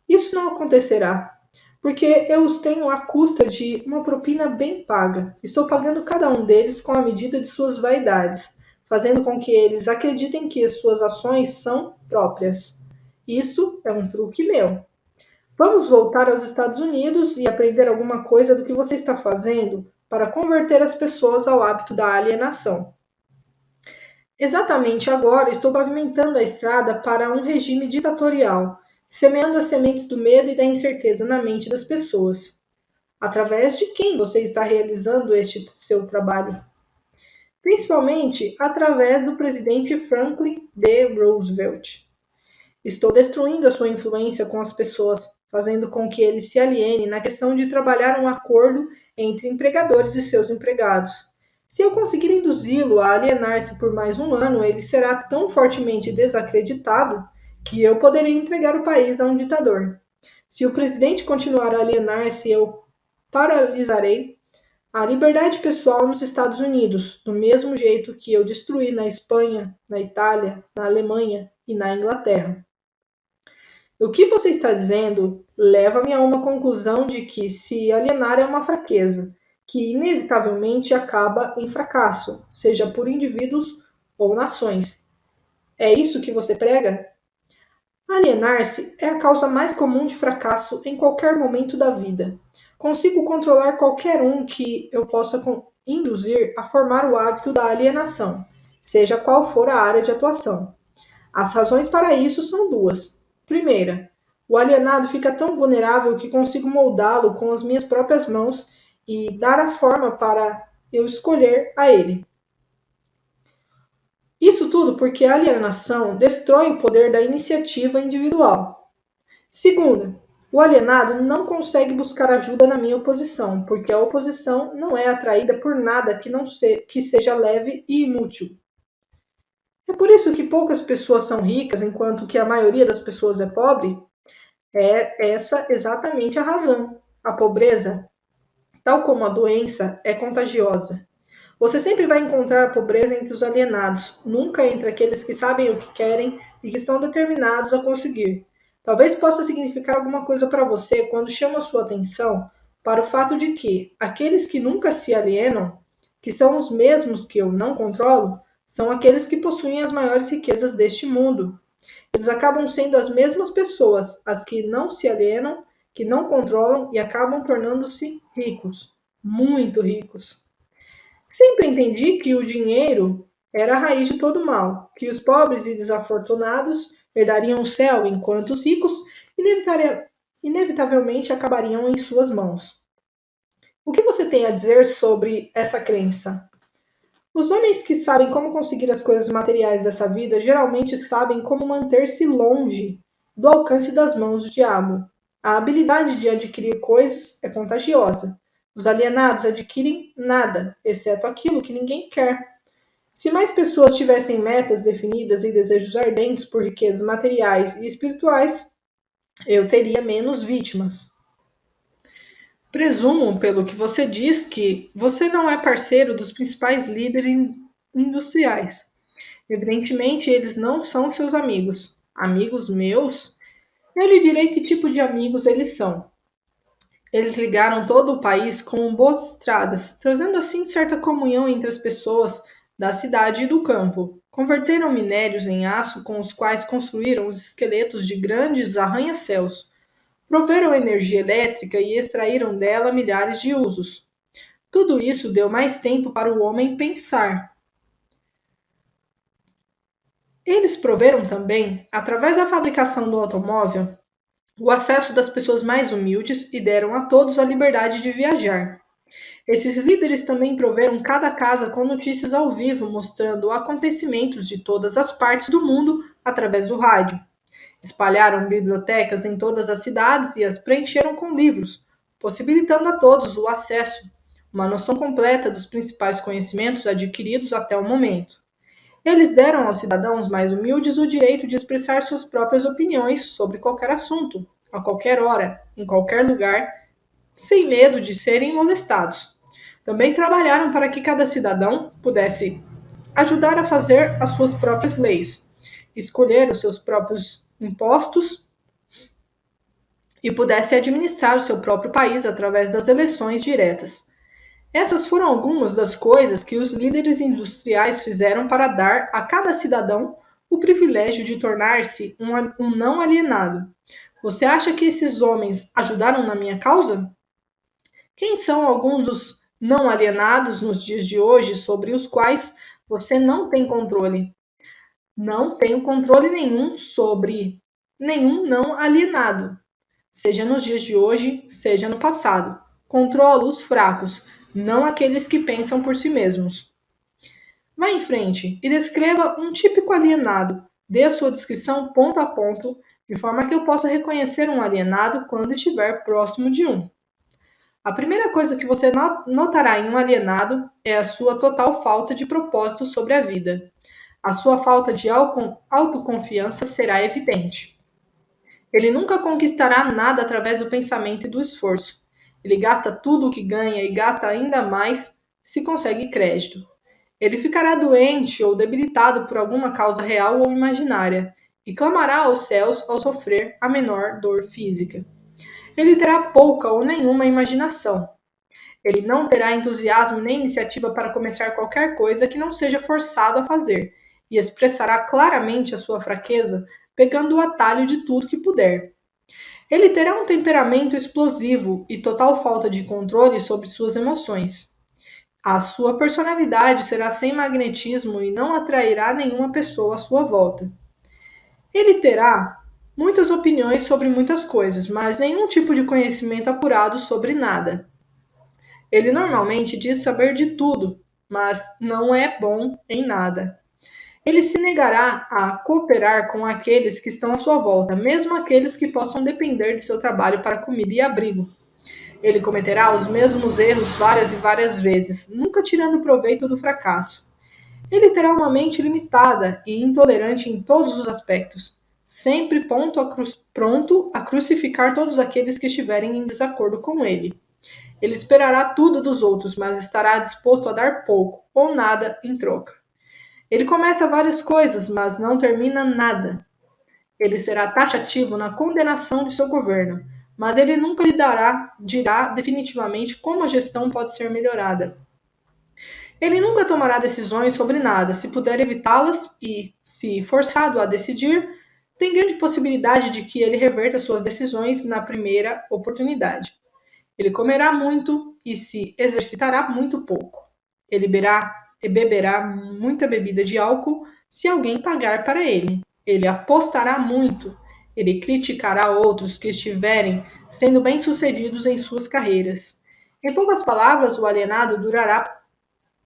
Isso não acontecerá, porque eu os tenho à custa de uma propina bem paga. Estou pagando cada um deles com a medida de suas vaidades, fazendo com que eles acreditem que as suas ações são próprias. Isto é um truque meu. Vamos voltar aos Estados Unidos e aprender alguma coisa do que você está fazendo para converter as pessoas ao hábito da alienação. Exatamente agora estou pavimentando a estrada para um regime ditatorial, semeando as sementes do medo e da incerteza na mente das pessoas. Através de quem você está realizando este seu trabalho? Principalmente através do presidente Franklin D. Roosevelt. Estou destruindo a sua influência com as pessoas, fazendo com que eles se alienem na questão de trabalhar um acordo entre empregadores e seus empregados. Se eu conseguir induzi-lo a alienar-se por mais um ano, ele será tão fortemente desacreditado que eu poderei entregar o país a um ditador. Se o presidente continuar a alienar-se, eu paralisarei a liberdade pessoal nos Estados Unidos, do mesmo jeito que eu destruí na Espanha, na Itália, na Alemanha e na Inglaterra. O que você está dizendo leva-me a uma conclusão de que se alienar é uma fraqueza, que inevitavelmente acaba em fracasso, seja por indivíduos ou nações. É isso que você prega? Alienar-se é a causa mais comum de fracasso em qualquer momento da vida. Consigo controlar qualquer um que eu possa induzir a formar o hábito da alienação, seja qual for a área de atuação. As razões para isso são duas. Primeira, o alienado fica tão vulnerável que consigo moldá-lo com as minhas próprias mãos e dar a forma para eu escolher a ele. Isso tudo porque a alienação destrói o poder da iniciativa individual. Segunda, o alienado não consegue buscar ajuda na minha oposição, porque a oposição não é atraída por nada que seja leve e inútil. É por isso que poucas pessoas são ricas, enquanto que a maioria das pessoas é pobre? É essa exatamente a razão. A pobreza, tal como a doença, é contagiosa. Você sempre vai encontrar a pobreza entre os alienados, nunca entre aqueles que sabem o que querem e que estão determinados a conseguir. Talvez possa significar alguma coisa para você quando chama a sua atenção para o fato de que aqueles que nunca se alienam, que são os mesmos que eu não controlo, são aqueles que possuem as maiores riquezas deste mundo. Eles acabam sendo as mesmas pessoas, as que não se alienam, que não controlam e acabam tornando-se ricos, muito ricos. Sempre entendi que o dinheiro era a raiz de todo mal, que os pobres e desafortunados herdariam o céu, enquanto os ricos inevitavelmente acabariam em suas mãos. O que você tem a dizer sobre essa crença? Os homens que sabem como conseguir as coisas materiais dessa vida geralmente sabem como manter-se longe do alcance das mãos do diabo. A habilidade de adquirir coisas é contagiosa. Os alienados adquirem nada, exceto aquilo que ninguém quer. Se mais pessoas tivessem metas definidas e desejos ardentes por riquezas materiais e espirituais, eu teria menos vítimas. Presumo, pelo que você diz, que você não é parceiro dos principais líderes industriais. Evidentemente, eles não são seus amigos. Amigos meus? Eu lhe direi que tipo de amigos eles são. Eles ligaram todo o país com boas estradas, trazendo assim certa comunhão entre as pessoas da cidade e do campo. Converteram minérios em aço com os quais construíram os esqueletos de grandes arranha-céus. Proveram energia elétrica e extraíram dela milhares de usos. Tudo isso deu mais tempo para o homem pensar. Eles proveram também, através da fabricação do automóvel, o acesso das pessoas mais humildes e deram a todos a liberdade de viajar. Esses líderes também proveram cada casa com notícias ao vivo mostrando acontecimentos de todas as partes do mundo através do rádio. Espalharam bibliotecas em todas as cidades e as preencheram com livros, possibilitando a todos o acesso, uma noção completa dos principais conhecimentos adquiridos até o momento. Eles deram aos cidadãos mais humildes o direito de expressar suas próprias opiniões sobre qualquer assunto, a qualquer hora, em qualquer lugar, sem medo de serem molestados. Também trabalharam para que cada cidadão pudesse ajudar a fazer as suas próprias leis, escolher os seus próprios impostos e pudesse administrar o seu próprio país através das eleições diretas. Essas foram algumas das coisas que os líderes industriais fizeram para dar a cada cidadão o privilégio de tornar-se um não alienado. Você acha que esses homens ajudaram na minha causa? Quem são alguns dos não alienados nos dias de hoje sobre os quais você não tem controle? Não tenho controle nenhum sobre nenhum não alienado, seja nos dias de hoje, seja no passado. Controlo os fracos, não aqueles que pensam por si mesmos. Vá em frente e descreva um típico alienado. Dê a sua descrição ponto a ponto, de forma que eu possa reconhecer um alienado quando estiver próximo de um. A primeira coisa que você notará em um alienado é a sua total falta de propósito sobre a vida. A sua falta de autoconfiança será evidente. Ele nunca conquistará nada através do pensamento e do esforço. Ele gasta tudo o que ganha e gasta ainda mais se consegue crédito. Ele ficará doente ou debilitado por alguma causa real ou imaginária e clamará aos céus ao sofrer a menor dor física. Ele terá pouca ou nenhuma imaginação. Ele não terá entusiasmo nem iniciativa para começar qualquer coisa que não seja forçado a fazer, e expressará claramente a sua fraqueza, pegando o atalho de tudo que puder. Ele terá um temperamento explosivo e total falta de controle sobre suas emoções. A sua personalidade será sem magnetismo e não atrairá nenhuma pessoa à sua volta. Ele terá muitas opiniões sobre muitas coisas, mas nenhum tipo de conhecimento apurado sobre nada. Ele normalmente diz saber de tudo, mas não é bom em nada. Ele se negará a cooperar com aqueles que estão à sua volta, mesmo aqueles que possam depender de seu trabalho para comida e abrigo. Ele cometerá os mesmos erros várias e várias vezes, nunca tirando proveito do fracasso. Ele terá uma mente limitada e intolerante em todos os aspectos, sempre pronto a crucificar todos aqueles que estiverem em desacordo com ele. Ele esperará tudo dos outros, mas estará disposto a dar pouco ou nada em troca. Ele começa várias coisas, mas não termina nada. Ele será taxativo na condenação de seu governo, mas ele nunca lhe dirá definitivamente como a gestão pode ser melhorada. Ele nunca tomará decisões sobre nada, se puder evitá-las e, se forçado a decidir, tem grande possibilidade de que ele reverta suas decisões na primeira oportunidade. Ele comerá muito e se exercitará muito pouco. Ele beberá muita bebida de álcool se alguém pagar para ele. Ele apostará muito. Ele criticará outros que estiverem sendo bem-sucedidos em suas carreiras. Em poucas palavras, o alienado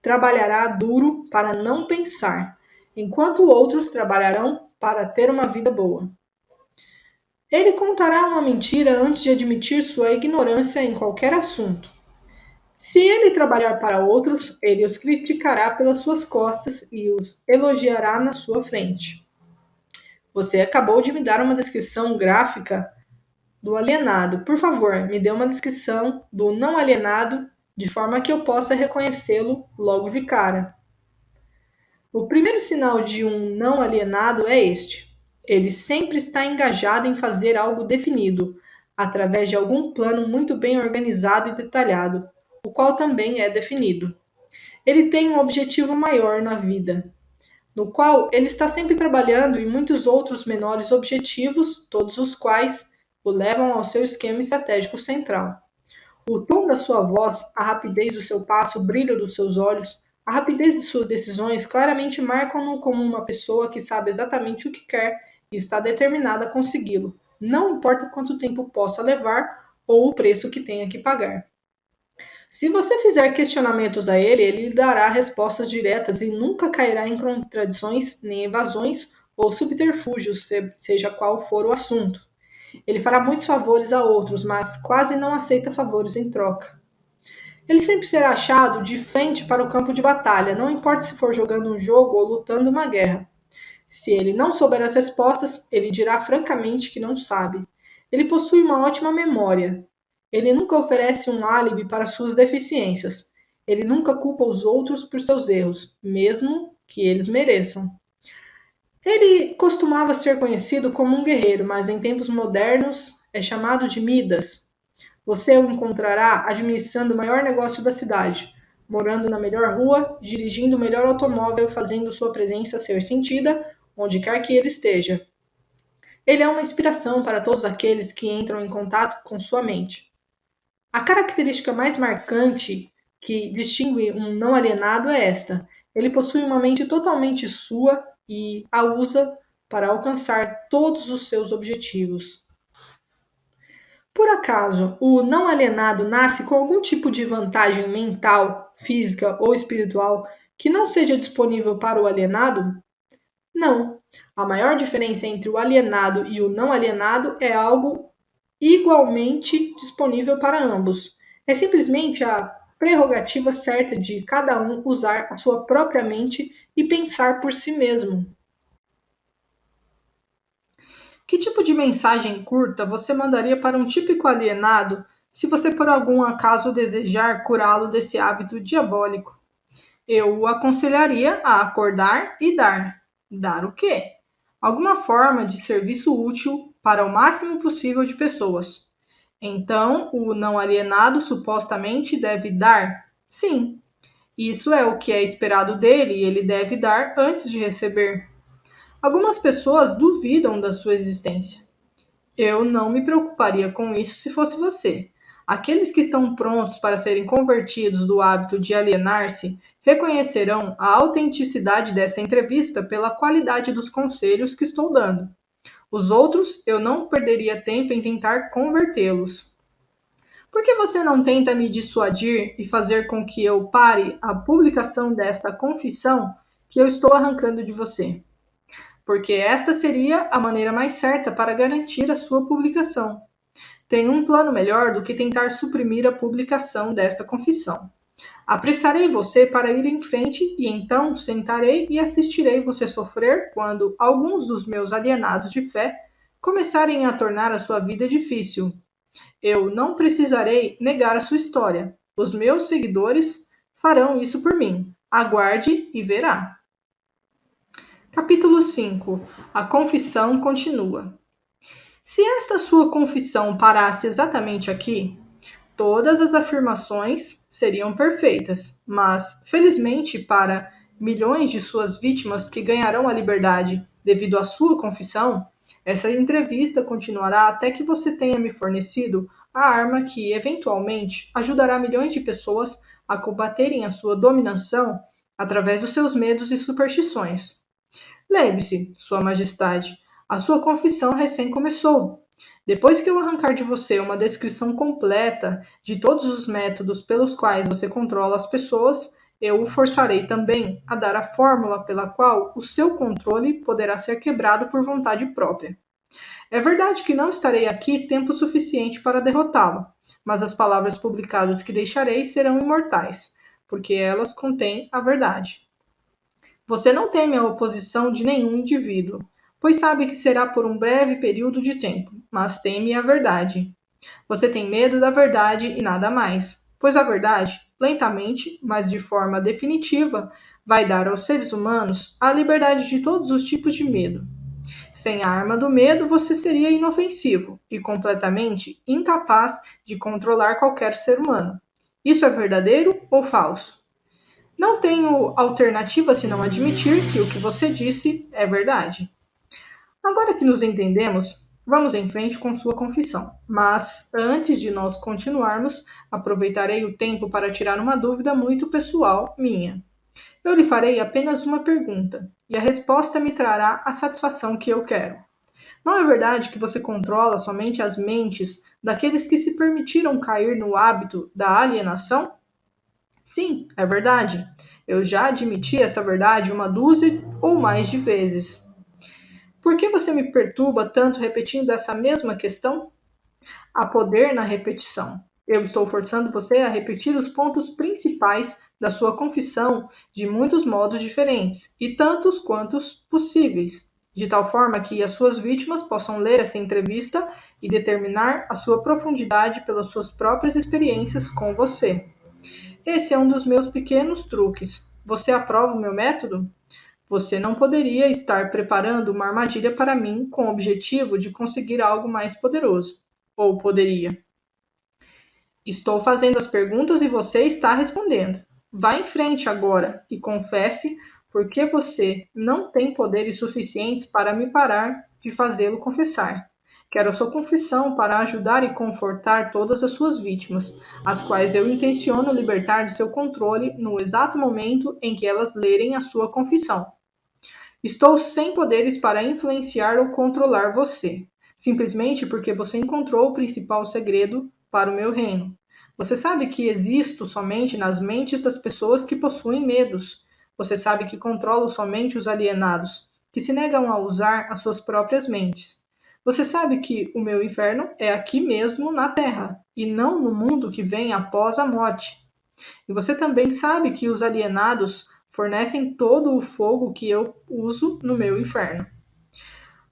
trabalhará duro para não pensar, enquanto outros trabalharão para ter uma vida boa. Ele contará uma mentira antes de admitir sua ignorância em qualquer assunto. Se ele trabalhar para outros, ele os criticará pelas suas costas e os elogiará na sua frente. Você acabou de me dar uma descrição gráfica do alienado. Por favor, me dê uma descrição do não alienado, de forma que eu possa reconhecê-lo logo de cara. O primeiro sinal de um não alienado é este: ele sempre está engajado em fazer algo definido, através de algum plano muito bem organizado e detalhado, o qual também é definido. Ele tem um objetivo maior na vida, no qual ele está sempre trabalhando e muitos outros menores objetivos, todos os quais o levam ao seu esquema estratégico central. O tom da sua voz, a rapidez do seu passo, o brilho dos seus olhos, a rapidez de suas decisões claramente marcam-no como uma pessoa que sabe exatamente o que quer e está determinada a consegui-lo, não importa quanto tempo possa levar ou o preço que tenha que pagar. Se você fizer questionamentos a ele, ele lhe dará respostas diretas e nunca cairá em contradições, nem evasões ou subterfúgios, seja qual for o assunto. Ele fará muitos favores a outros, mas quase não aceita favores em troca. Ele sempre será achado de frente para o campo de batalha, não importa se for jogando um jogo ou lutando uma guerra. Se ele não souber as respostas, ele dirá francamente que não sabe. Ele possui uma ótima memória. Ele nunca oferece um álibi para suas deficiências. Ele nunca culpa os outros por seus erros, mesmo que eles mereçam. Ele costumava ser conhecido como um guerreiro, mas em tempos modernos é chamado de Midas. Você o encontrará administrando o maior negócio da cidade, morando na melhor rua, dirigindo o melhor automóvel, fazendo sua presença ser sentida onde quer que ele esteja. Ele é uma inspiração para todos aqueles que entram em contato com sua mente. A característica mais marcante que distingue um não alienado é esta: ele possui uma mente totalmente sua e a usa para alcançar todos os seus objetivos. Por acaso, o não alienado nasce com algum tipo de vantagem mental, física ou espiritual que não seja disponível para o alienado? Não. A maior diferença entre o alienado e o não alienado é algo igualmente disponível para ambos. É simplesmente a prerrogativa certa de cada um usar a sua própria mente e pensar por si mesmo. Que tipo de mensagem curta você mandaria para um típico alienado se você por algum acaso desejar curá-lo desse hábito diabólico? Eu o aconselharia a acordar e dar. Dar o quê? Alguma forma de serviço útil para o máximo possível de pessoas. Então, o não alienado supostamente deve dar? Sim, isso é o que é esperado dele e ele deve dar antes de receber. Algumas pessoas duvidam da sua existência. Eu não me preocuparia com isso se fosse você. Aqueles que estão prontos para serem convertidos do hábito de alienar-se reconhecerão a autenticidade dessa entrevista pela qualidade dos conselhos que estou dando. Os outros, eu não perderia tempo em tentar convertê-los. Por que você não tenta me dissuadir e fazer com que eu pare a publicação desta confissão que eu estou arrancando de você? Porque esta seria a maneira mais certa para garantir a sua publicação. Tem um plano melhor do que tentar suprimir a publicação dessa confissão. Apressarei você para ir em frente e então sentarei e assistirei você sofrer quando alguns dos meus alienados de fé começarem a tornar a sua vida difícil. Eu não precisarei negar a sua história. Os meus seguidores farão isso por mim. Aguarde e verá. Capítulo 5. A confissão continua. Se esta sua confissão parasse exatamente aqui, todas as afirmações seriam perfeitas, mas, felizmente para milhões de suas vítimas que ganharão a liberdade devido à sua confissão, essa entrevista continuará até que você tenha me fornecido a arma que, eventualmente, ajudará milhões de pessoas a combaterem a sua dominação através dos seus medos e superstições. Lembre-se, Sua Majestade, a sua confissão recém começou. Depois que eu arrancar de você uma descrição completa de todos os métodos pelos quais você controla as pessoas, eu o forçarei também a dar a fórmula pela qual o seu controle poderá ser quebrado por vontade própria. É verdade que não estarei aqui tempo suficiente para derrotá-lo, mas as palavras publicadas que deixarei serão imortais, porque elas contêm a verdade. Você não teme a oposição de nenhum indivíduo, pois sabe que será por um breve período de tempo, mas teme a verdade. Você tem medo da verdade e nada mais. pois a verdade, lentamente, mas de forma definitiva, vai dar aos seres humanos a liberdade de todos os tipos de medo. Sem a arma do medo, você seria inofensivo e completamente incapaz de controlar qualquer ser humano. Isso é verdadeiro ou falso? Não tenho alternativa senão admitir que o que você disse é verdade. Agora que nos entendemos, vamos em frente com sua confissão. Mas, antes de nós continuarmos, aproveitarei o tempo para tirar uma dúvida muito pessoal minha. Eu lhe farei apenas uma pergunta, e a resposta me trará a satisfação que eu quero. Não é verdade que você controla somente as mentes daqueles que se permitiram cair no hábito da alienação? Sim, é verdade. Eu já admiti essa verdade uma dúzia ou mais de vezes. Por que você me perturba tanto repetindo essa mesma questão? Há poder na repetição. Eu estou forçando você a repetir os pontos principais da sua confissão de muitos modos diferentes e tantos quantos possíveis, de tal forma que as suas vítimas possam ler essa entrevista e determinar a sua profundidade pelas suas próprias experiências com você. Esse é um dos meus pequenos truques. Você aprova o meu método? Você não poderia estar preparando uma armadilha para mim com o objetivo de conseguir algo mais poderoso. Ou poderia? Estou fazendo as perguntas e você está respondendo. Vá em frente agora e confesse por que você não tem poderes suficientes para me parar de fazê-lo confessar. Quero a sua confissão para ajudar e confortar todas as suas vítimas, as quais eu intenciono libertar de seu controle no exato momento em que elas lerem a sua confissão. Estou sem poderes para influenciar ou controlar você, simplesmente porque você encontrou o principal segredo para o meu reino. Você sabe que existo somente nas mentes das pessoas que possuem medos. Você sabe que controlo somente os alienados, que se negam a usar as suas próprias mentes. Você sabe que o meu inferno é aqui mesmo na Terra, e não no mundo que vem após a morte. E você também sabe que os alienados fornecem todo o fogo que eu uso no meu inferno.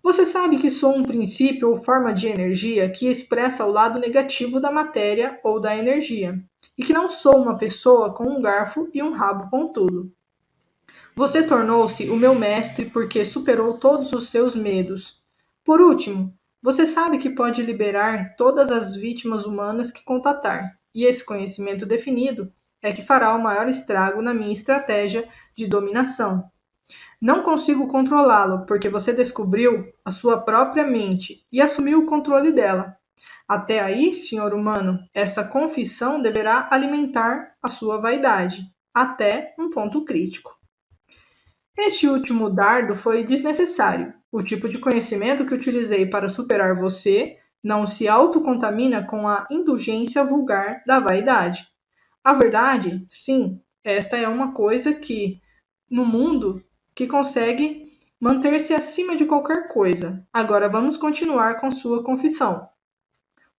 Você sabe que sou um princípio ou forma de energia que expressa o lado negativo da matéria ou da energia, e que não sou uma pessoa com um garfo e um rabo pontudo. Você tornou-se o meu mestre porque superou todos os seus medos. Por último, você sabe que pode liberar todas as vítimas humanas que contatar, e esse conhecimento definido é que fará o maior estrago na minha estratégia de dominação. Não consigo controlá-lo porque você descobriu a sua própria mente e assumiu o controle dela. Até aí, senhor humano, essa confissão deverá alimentar a sua vaidade, até um ponto crítico. Este último dardo foi desnecessário. O tipo de conhecimento que utilizei para superar você não se autocontamina com a indulgência vulgar da vaidade. A verdade, sim, esta é uma coisa que, no mundo, que consegue manter-se acima de qualquer coisa. Agora vamos continuar com sua confissão.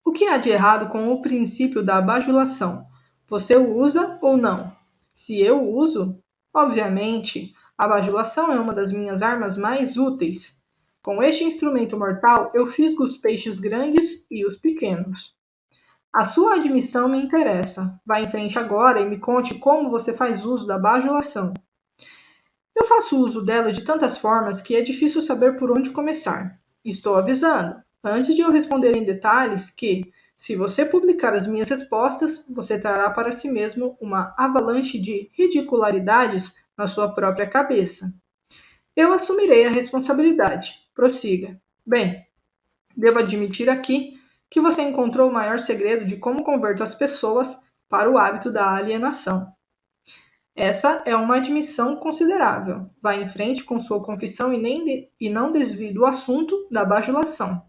O que há de errado com o princípio da bajulação? Você o usa ou não? Se eu o uso, obviamente, a bajulação é uma das minhas armas mais úteis. Com este instrumento mortal, eu fisgo os peixes grandes e os pequenos. A sua admissão me interessa. Vá em frente agora e me conte como você faz uso da bajulação. Eu faço uso dela de tantas formas que é difícil saber por onde começar. Estou avisando, antes de eu responder em detalhes, que, se você publicar as minhas respostas, você trará para si mesmo uma avalanche de ridicularidades na sua própria cabeça. Eu assumirei a responsabilidade. Prossiga. Bem, devo admitir aqui que você encontrou o maior segredo de como converto as pessoas para o hábito da alienação. Essa é uma admissão considerável. Vá em frente com sua confissão e não desvie do assunto da bajulação.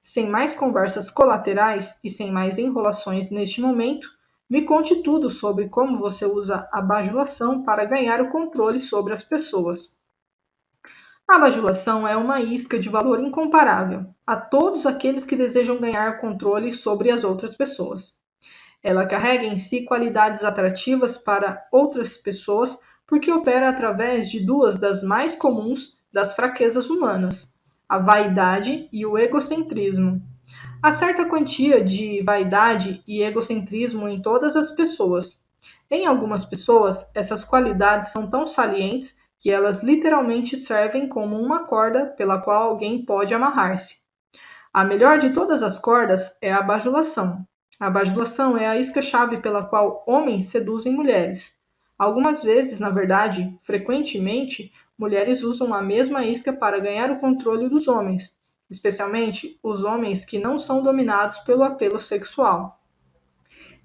Sem mais conversas colaterais e sem mais enrolações neste momento, me conte tudo sobre como você usa a bajulação para ganhar o controle sobre as pessoas. A bajulação é uma isca de valor incomparável a todos aqueles que desejam ganhar controle sobre as outras pessoas. Ela carrega em si qualidades atrativas para outras pessoas porque opera através de duas das mais comuns das fraquezas humanas, a vaidade e o egocentrismo. Há certa quantia de vaidade e egocentrismo em todas as pessoas. Em algumas pessoas, essas qualidades são tão salientes que elas literalmente servem como uma corda pela qual alguém pode amarrar-se. A melhor de todas as cordas é a bajulação. A bajulação é a isca-chave pela qual homens seduzem mulheres. Algumas vezes, na verdade, frequentemente, mulheres usam a mesma isca para ganhar o controle dos homens, especialmente os homens que não são dominados pelo apelo sexual.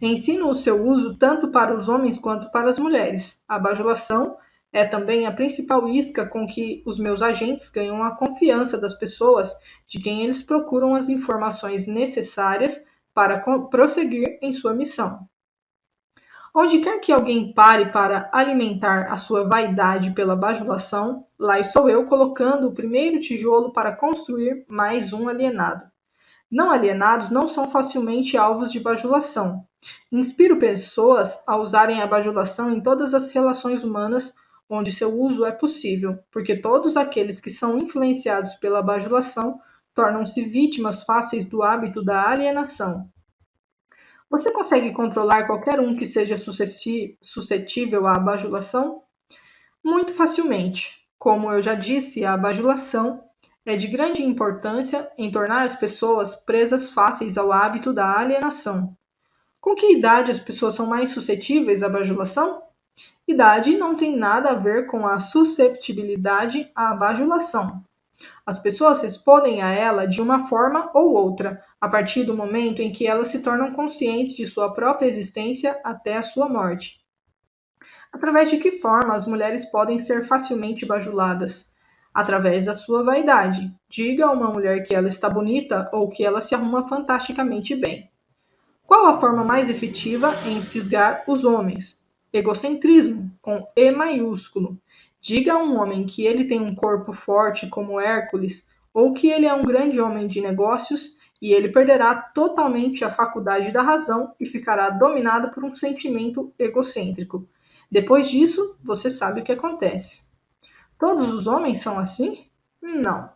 Ensino o seu uso tanto para os homens quanto para as mulheres. A bajulação é também a principal isca com que os meus agentes ganham a confiança das pessoas de quem eles procuram as informações necessárias para prosseguir em sua missão. Onde quer que alguém pare para alimentar a sua vaidade pela bajulação, lá estou eu colocando o primeiro tijolo para construir mais um alienado. Não alienados não são facilmente alvos de bajulação. Inspiro pessoas a usarem a bajulação em todas as relações humanas onde seu uso é possível, porque todos aqueles que são influenciados pela bajulação tornam-se vítimas fáceis do hábito da alienação. Você consegue controlar qualquer um que seja suscetível à bajulação? Muito facilmente. Como eu já disse, a bajulação é de grande importância em tornar as pessoas presas fáceis ao hábito da alienação. Com que idade as pessoas são mais suscetíveis à bajulação? Idade não tem nada a ver com a susceptibilidade à bajulação. As pessoas respondem a ela de uma forma ou outra, a partir do momento em que elas se tornam conscientes de sua própria existência até a sua morte. Através de que forma as mulheres podem ser facilmente bajuladas? Através da sua vaidade. Diga a uma mulher que ela está bonita ou que ela se arruma fantasticamente bem. Qual a forma mais efetiva em fisgar os homens? Egocentrismo, com E maiúsculo. Diga a um homem que ele tem um corpo forte como Hércules ou que ele é um grande homem de negócios e ele perderá totalmente a faculdade da razão e ficará dominado por um sentimento egocêntrico. Depois disso, você sabe o que acontece. Todos os homens são assim? Não.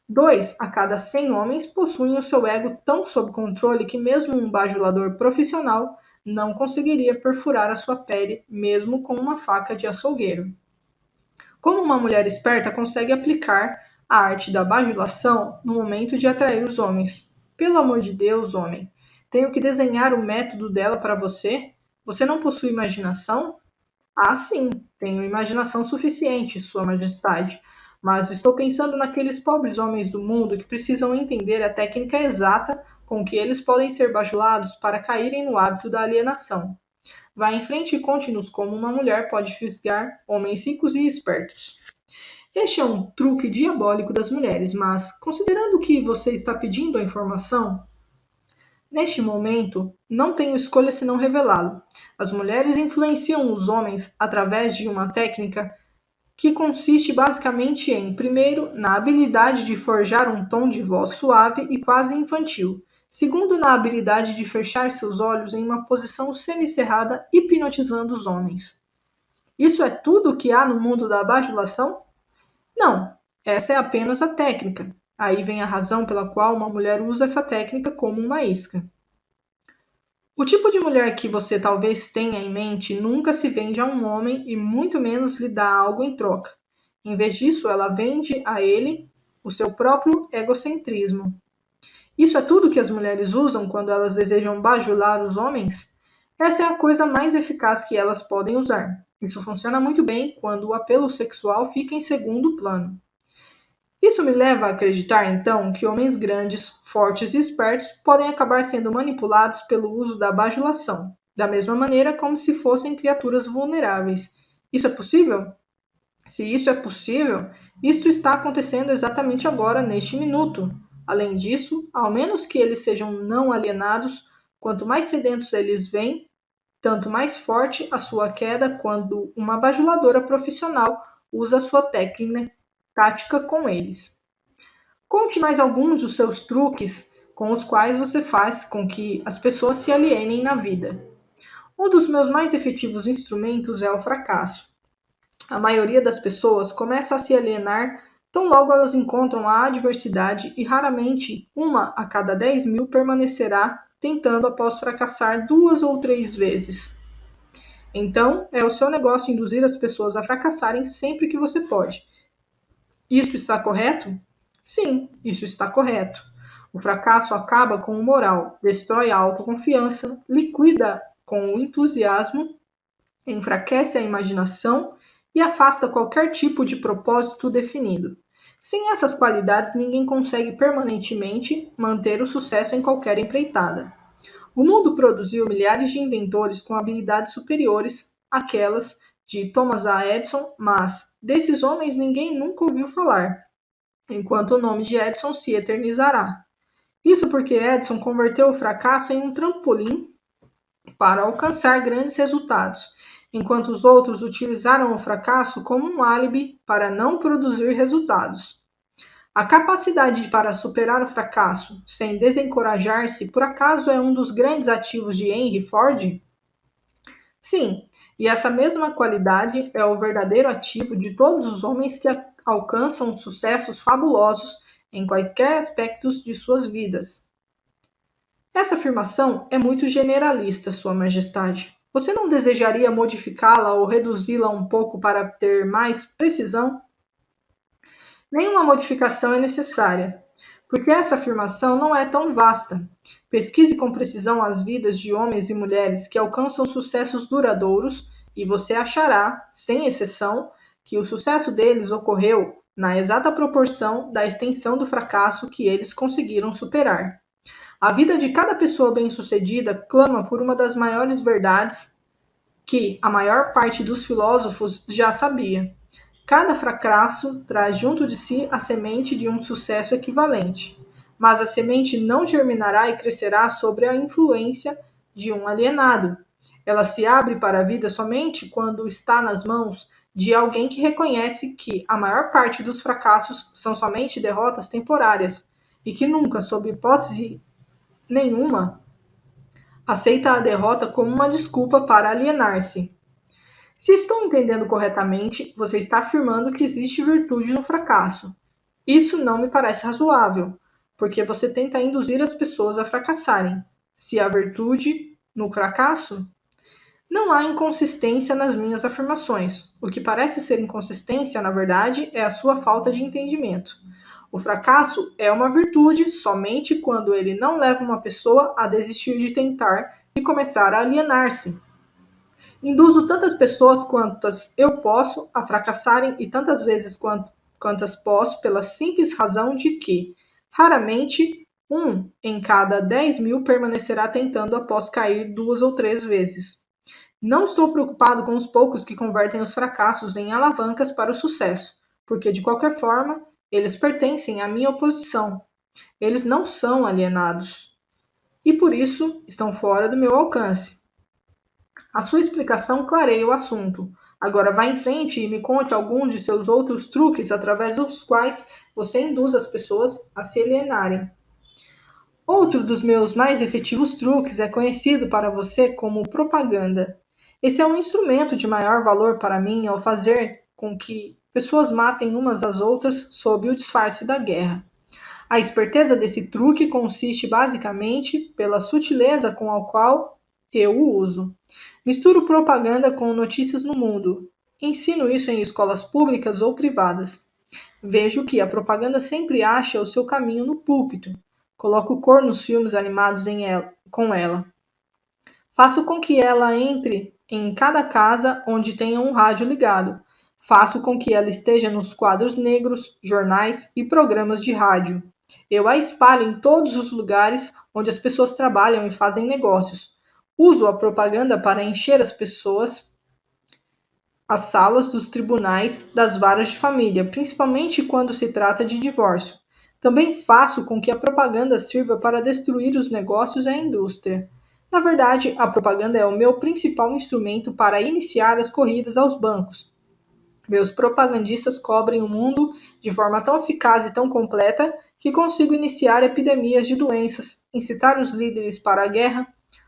2 a cada 100 homens possuem o seu ego tão sob controle que mesmo um bajulador profissional não conseguiria perfurar a sua pele, mesmo com uma faca de açougueiro. Como uma mulher esperta consegue aplicar a arte da bajulação no momento de atrair os homens? Pelo amor de Deus, homem, tenho que desenhar o método dela para você? Você não possui imaginação? Ah, sim, tenho imaginação suficiente, Sua Majestade, mas estou pensando naqueles pobres homens do mundo que precisam entender a técnica exata com que eles podem ser bajulados para caírem no hábito da alienação. Vá em frente e conte-nos como uma mulher pode fisgar homens ricos e espertos. Este é um truque diabólico das mulheres, mas, considerando que você está pedindo a informação, neste momento, não tenho escolha senão revelá-lo. As mulheres influenciam os homens através de uma técnica que consiste basicamente em, primeiro, na habilidade de forjar um tom de voz suave e quase infantil. Segundo, na habilidade de fechar seus olhos em uma posição semicerrada, hipnotizando os homens. Isso é tudo o que há no mundo da bajulação? Não, essa é apenas a técnica. Aí vem a razão pela qual uma mulher usa essa técnica como uma isca. O tipo de mulher que você talvez tenha em mente nunca se vende a um homem e muito menos lhe dá algo em troca. Em vez disso, ela vende a ele o seu próprio egocentrismo. Isso é tudo que as mulheres usam quando elas desejam bajular os homens? Essa é a coisa mais eficaz que elas podem usar. Isso funciona muito bem quando o apelo sexual fica em segundo plano. Isso me leva a acreditar, então, que homens grandes, fortes e espertos podem acabar sendo manipulados pelo uso da bajulação, da mesma maneira como se fossem criaturas vulneráveis. Isso é possível? Se isso é possível, isto está acontecendo exatamente agora, neste minuto. Além disso, ao menos que eles sejam não alienados, quanto mais sedentos eles vêm, tanto mais forte a sua queda quando uma bajuladora profissional usa a sua técnica tática com eles. Conte mais alguns dos seus truques com os quais você faz com que as pessoas se alienem na vida. Um dos meus mais efetivos instrumentos é o fracasso. A maioria das pessoas começa a se alienar Tão logo elas encontram a adversidade e raramente uma a cada 10.000 permanecerá tentando após fracassar 2 ou 3 vezes. Então, é o seu negócio induzir as pessoas a fracassarem sempre que você pode. Isso está correto? Sim, isso está correto. O fracasso acaba com o moral, destrói a autoconfiança, liquida com o entusiasmo, enfraquece a imaginação e afasta qualquer tipo de propósito definido. Sem essas qualidades, ninguém consegue permanentemente manter o sucesso em qualquer empreitada. O mundo produziu milhares de inventores com habilidades superiores àquelas de Thomas A. Edison, mas desses homens ninguém nunca ouviu falar, enquanto o nome de Edison se eternizará. Isso porque Edison converteu o fracasso em um trampolim para alcançar grandes resultados, enquanto os outros utilizaram o fracasso como um álibi para não produzir resultados. A capacidade para superar o fracasso sem desencorajar-se, por acaso, é um dos grandes ativos de Henry Ford? Sim, e essa mesma qualidade é o verdadeiro ativo de todos os homens que alcançam sucessos fabulosos em quaisquer aspectos de suas vidas. Essa afirmação é muito generalista, Sua Majestade. Você não desejaria modificá-la ou reduzi-la um pouco para ter mais precisão? Nenhuma modificação é necessária, porque essa afirmação não é tão vasta. Pesquise com precisão as vidas de homens e mulheres que alcançam sucessos duradouros e você achará, sem exceção, que o sucesso deles ocorreu na exata proporção da extensão do fracasso que eles conseguiram superar. A vida de cada pessoa bem-sucedida clama por uma das maiores verdades que a maior parte dos filósofos já sabia. Cada fracasso traz junto de si a semente de um sucesso equivalente, mas a semente não germinará e crescerá sob a influência de um alienado. Ela se abre para a vida somente quando está nas mãos de alguém que reconhece que a maior parte dos fracassos são somente derrotas temporárias e que nunca, sob hipótese nenhuma, aceita a derrota como uma desculpa para alienar-se. Se estou entendendo corretamente, você está afirmando que existe virtude no fracasso. Isso não me parece razoável, porque você tenta induzir as pessoas a fracassarem. Se há virtude no fracasso, não há inconsistência nas minhas afirmações. O que parece ser inconsistência, na verdade, é a sua falta de entendimento. O fracasso é uma virtude somente quando ele não leva uma pessoa a desistir de tentar e começar a alienar-se. Induzo tantas pessoas quantas eu posso a fracassarem e tantas vezes quantas posso, pela simples razão de que, raramente, um em cada 10.000 permanecerá tentando após cair 2 ou 3 vezes. Não estou preocupado com os poucos que convertem os fracassos em alavancas para o sucesso, porque, de qualquer forma, eles pertencem à minha oposição. Eles não são alienados e, por isso, estão fora do meu alcance. A sua explicação clareia o assunto. Agora vá em frente e me conte alguns de seus outros truques através dos quais você induz as pessoas a se alienarem. Outro dos meus mais efetivos truques é conhecido para você como propaganda. Esse é um instrumento de maior valor para mim ao fazer com que pessoas matem umas às outras sob o disfarce da guerra. A esperteza desse truque consiste basicamente pela sutileza com a qual eu o uso. Misturo propaganda com notícias no mundo. Ensino isso em escolas públicas ou privadas. Vejo que a propaganda sempre acha o seu caminho no púlpito. Coloco cor nos filmes animados com ela. Faço com que ela entre em cada casa onde tenha um rádio ligado. Faço com que ela esteja nos quadros negros, jornais e programas de rádio. Eu a espalho em todos os lugares onde as pessoas trabalham e fazem negócios. Uso a propaganda para encher as salas dos tribunais das varas de família, principalmente quando se trata de divórcio. Também faço com que a propaganda sirva para destruir os negócios e a indústria. Na verdade, a propaganda é o meu principal instrumento para iniciar as corridas aos bancos. Meus propagandistas cobrem o mundo de forma tão eficaz e tão completa que consigo iniciar epidemias de doenças, incitar os líderes para a guerra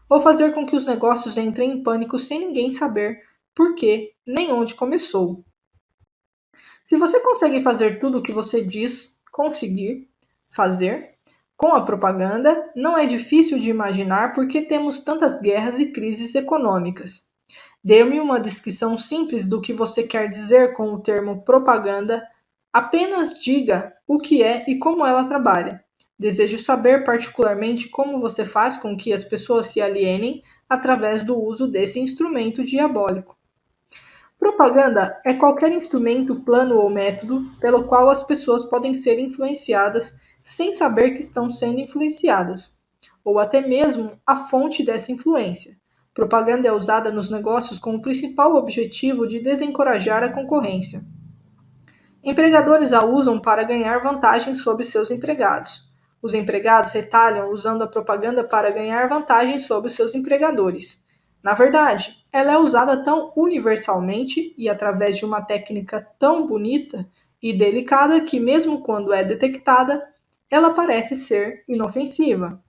ou fazer com que os negócios entrem em pânico sem ninguém saber por quê nem onde começou. Se você consegue fazer tudo o que você diz conseguir fazer com a propaganda, não é difícil de imaginar por que temos tantas guerras e crises econômicas. Dê-me uma descrição simples do que você quer dizer com o termo propaganda. Apenas diga o que é e como ela trabalha. Desejo saber particularmente como você faz com que as pessoas se alienem através do uso desse instrumento diabólico. Propaganda é qualquer instrumento, plano ou método pelo qual as pessoas podem ser influenciadas sem saber que estão sendo influenciadas, ou até mesmo a fonte dessa influência. Propaganda é usada nos negócios com o principal objetivo de desencorajar a concorrência. Empregadores a usam para ganhar vantagem sobre seus empregados. Os empregados retalham usando a propaganda para ganhar vantagem sobre seus empregadores. Na verdade, ela é usada tão universalmente e através de uma técnica tão bonita e delicada que, mesmo quando é detectada, ela parece ser inofensiva.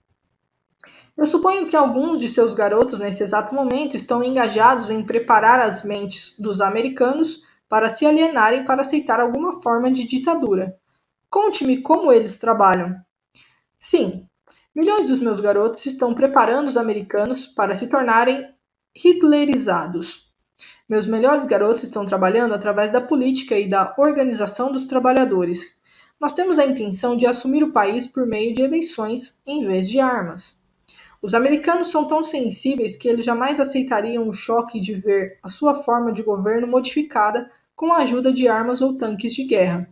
Eu suponho que alguns de seus garotos nesse exato momento estão engajados em preparar as mentes dos americanos para se alienarem para aceitar alguma forma de ditadura. Conte-me como eles trabalham. Sim, milhões dos meus garotos estão preparando os americanos para se tornarem hitlerizados. Meus melhores garotos estão trabalhando através da política e da organização dos trabalhadores. Nós temos a intenção de assumir o país por meio de eleições em vez de armas. Os americanos são tão sensíveis que eles jamais aceitariam o choque de ver a sua forma de governo modificada com a ajuda de armas ou tanques de guerra.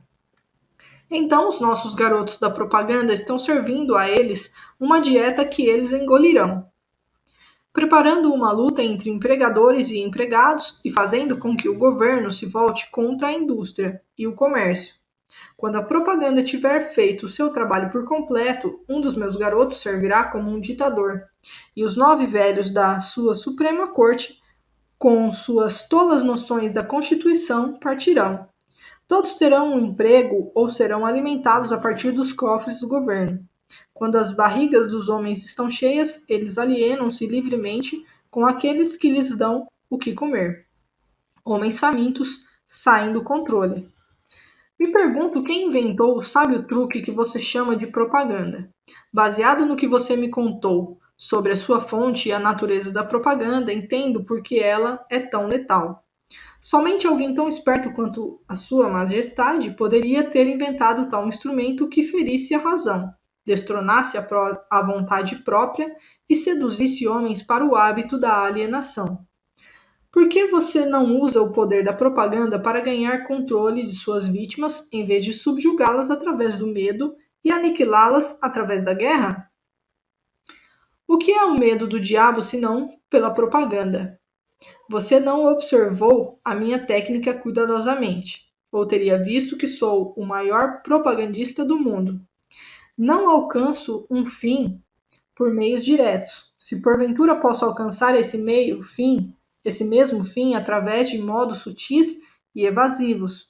Então, os nossos garotos da propaganda estão servindo a eles uma dieta que eles engolirão, preparando uma luta entre empregadores e empregados e fazendo com que o governo se volte contra a indústria e o comércio. Quando a propaganda tiver feito o seu trabalho por completo, um dos meus garotos servirá como um ditador, e os 9 velhos da sua Suprema Corte, com suas tolas noções da Constituição, partirão. Todos terão um emprego ou serão alimentados a partir dos cofres do governo. Quando as barrigas dos homens estão cheias, eles alienam-se livremente com aqueles que lhes dão o que comer. Homens famintos saem do controle. Me pergunto quem inventou o sábio truque que você chama de propaganda. Baseado no que você me contou sobre a sua fonte e a natureza da propaganda, entendo por que ela é tão letal. Somente alguém tão esperto quanto a Sua Majestade poderia ter inventado tal instrumento que ferisse a razão, destronasse a vontade própria e seduzisse homens para o hábito da alienação. Por que você não usa o poder da propaganda para ganhar controle de suas vítimas em vez de subjugá-las através do medo e aniquilá-las através da guerra? O que é o medo do diabo senão pela propaganda? Você não observou a minha técnica cuidadosamente, ou teria visto que sou o maior propagandista do mundo. Não alcanço um fim por meios diretos. Se porventura posso alcançar esse mesmo fim através de modos sutis e evasivos.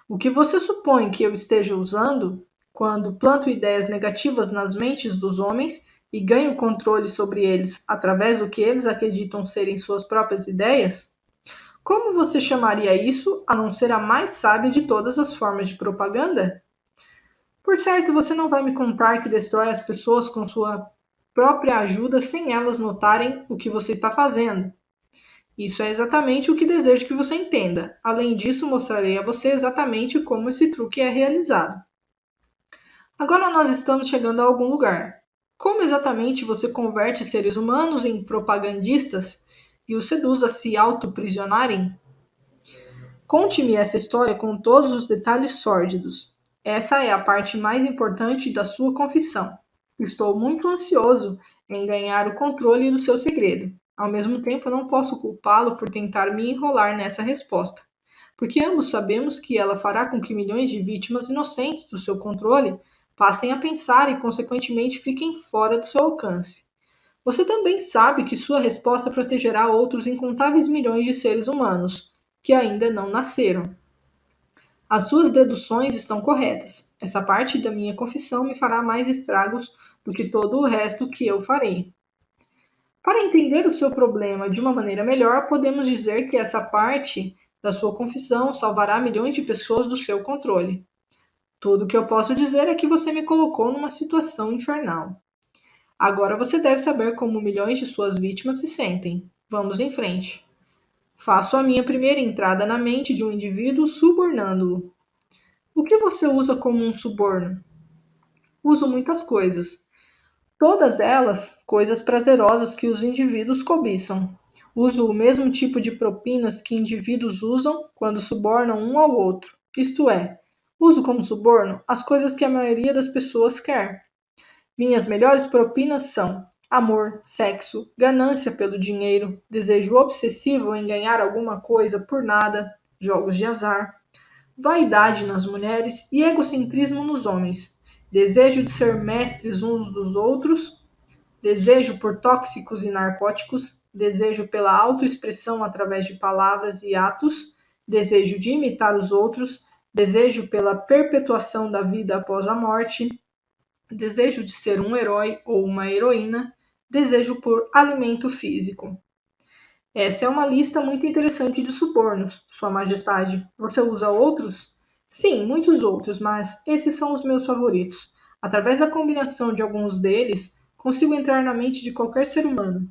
O que você supõe que eu esteja usando quando planto ideias negativas nas mentes dos homens e ganho controle sobre eles através do que eles acreditam serem suas próprias ideias? Como você chamaria isso a não ser a mais sábia de todas as formas de propaganda? Por certo, você não vai me contar que destrói as pessoas com sua própria ajuda sem elas notarem o que você está fazendo. Isso é exatamente o que desejo que você entenda. Além disso, mostrarei a você exatamente como esse truque é realizado. Agora nós estamos chegando a algum lugar. Como exatamente você converte seres humanos em propagandistas e os seduz a se autoprisionarem? Conte-me essa história com todos os detalhes sórdidos. Essa é a parte mais importante da sua confissão. Estou muito ansioso em ganhar o controle do seu segredo. Ao mesmo tempo, não posso culpá-lo por tentar me enrolar nessa resposta, porque ambos sabemos que ela fará com que milhões de vítimas inocentes do seu controle passem a pensar e, consequentemente, fiquem fora do seu alcance. Você também sabe que sua resposta protegerá outros incontáveis milhões de seres humanos que ainda não nasceram. As suas deduções estão corretas. Essa parte da minha confissão me fará mais estragos do que todo o resto que eu farei. Para entender o seu problema de uma maneira melhor, podemos dizer que essa parte da sua confissão salvará milhões de pessoas do seu controle. Tudo o que eu posso dizer é que você me colocou numa situação infernal. Agora você deve saber como milhões de suas vítimas se sentem. Vamos em frente. Faço a minha primeira entrada na mente de um indivíduo subornando-o. O que você usa como um suborno? Uso muitas coisas. Todas elas coisas prazerosas que os indivíduos cobiçam. Uso o mesmo tipo de propinas que indivíduos usam quando subornam um ao outro. Isto é, uso como suborno as coisas que a maioria das pessoas quer. Minhas melhores propinas são amor, sexo, ganância pelo dinheiro, desejo obsessivo em ganhar alguma coisa por nada, jogos de azar, vaidade nas mulheres e egocentrismo nos homens, desejo de ser mestres uns dos outros, desejo por tóxicos e narcóticos, desejo pela autoexpressão através de palavras e atos, desejo de imitar os outros, desejo pela perpetuação da vida após a morte, desejo de ser um herói ou uma heroína, desejo por alimento físico. Essa é uma lista muito interessante de subornos, Sua Majestade. Você usa outros? Sim, muitos outros, mas esses são os meus favoritos. Através da combinação de alguns deles, consigo entrar na mente de qualquer ser humano,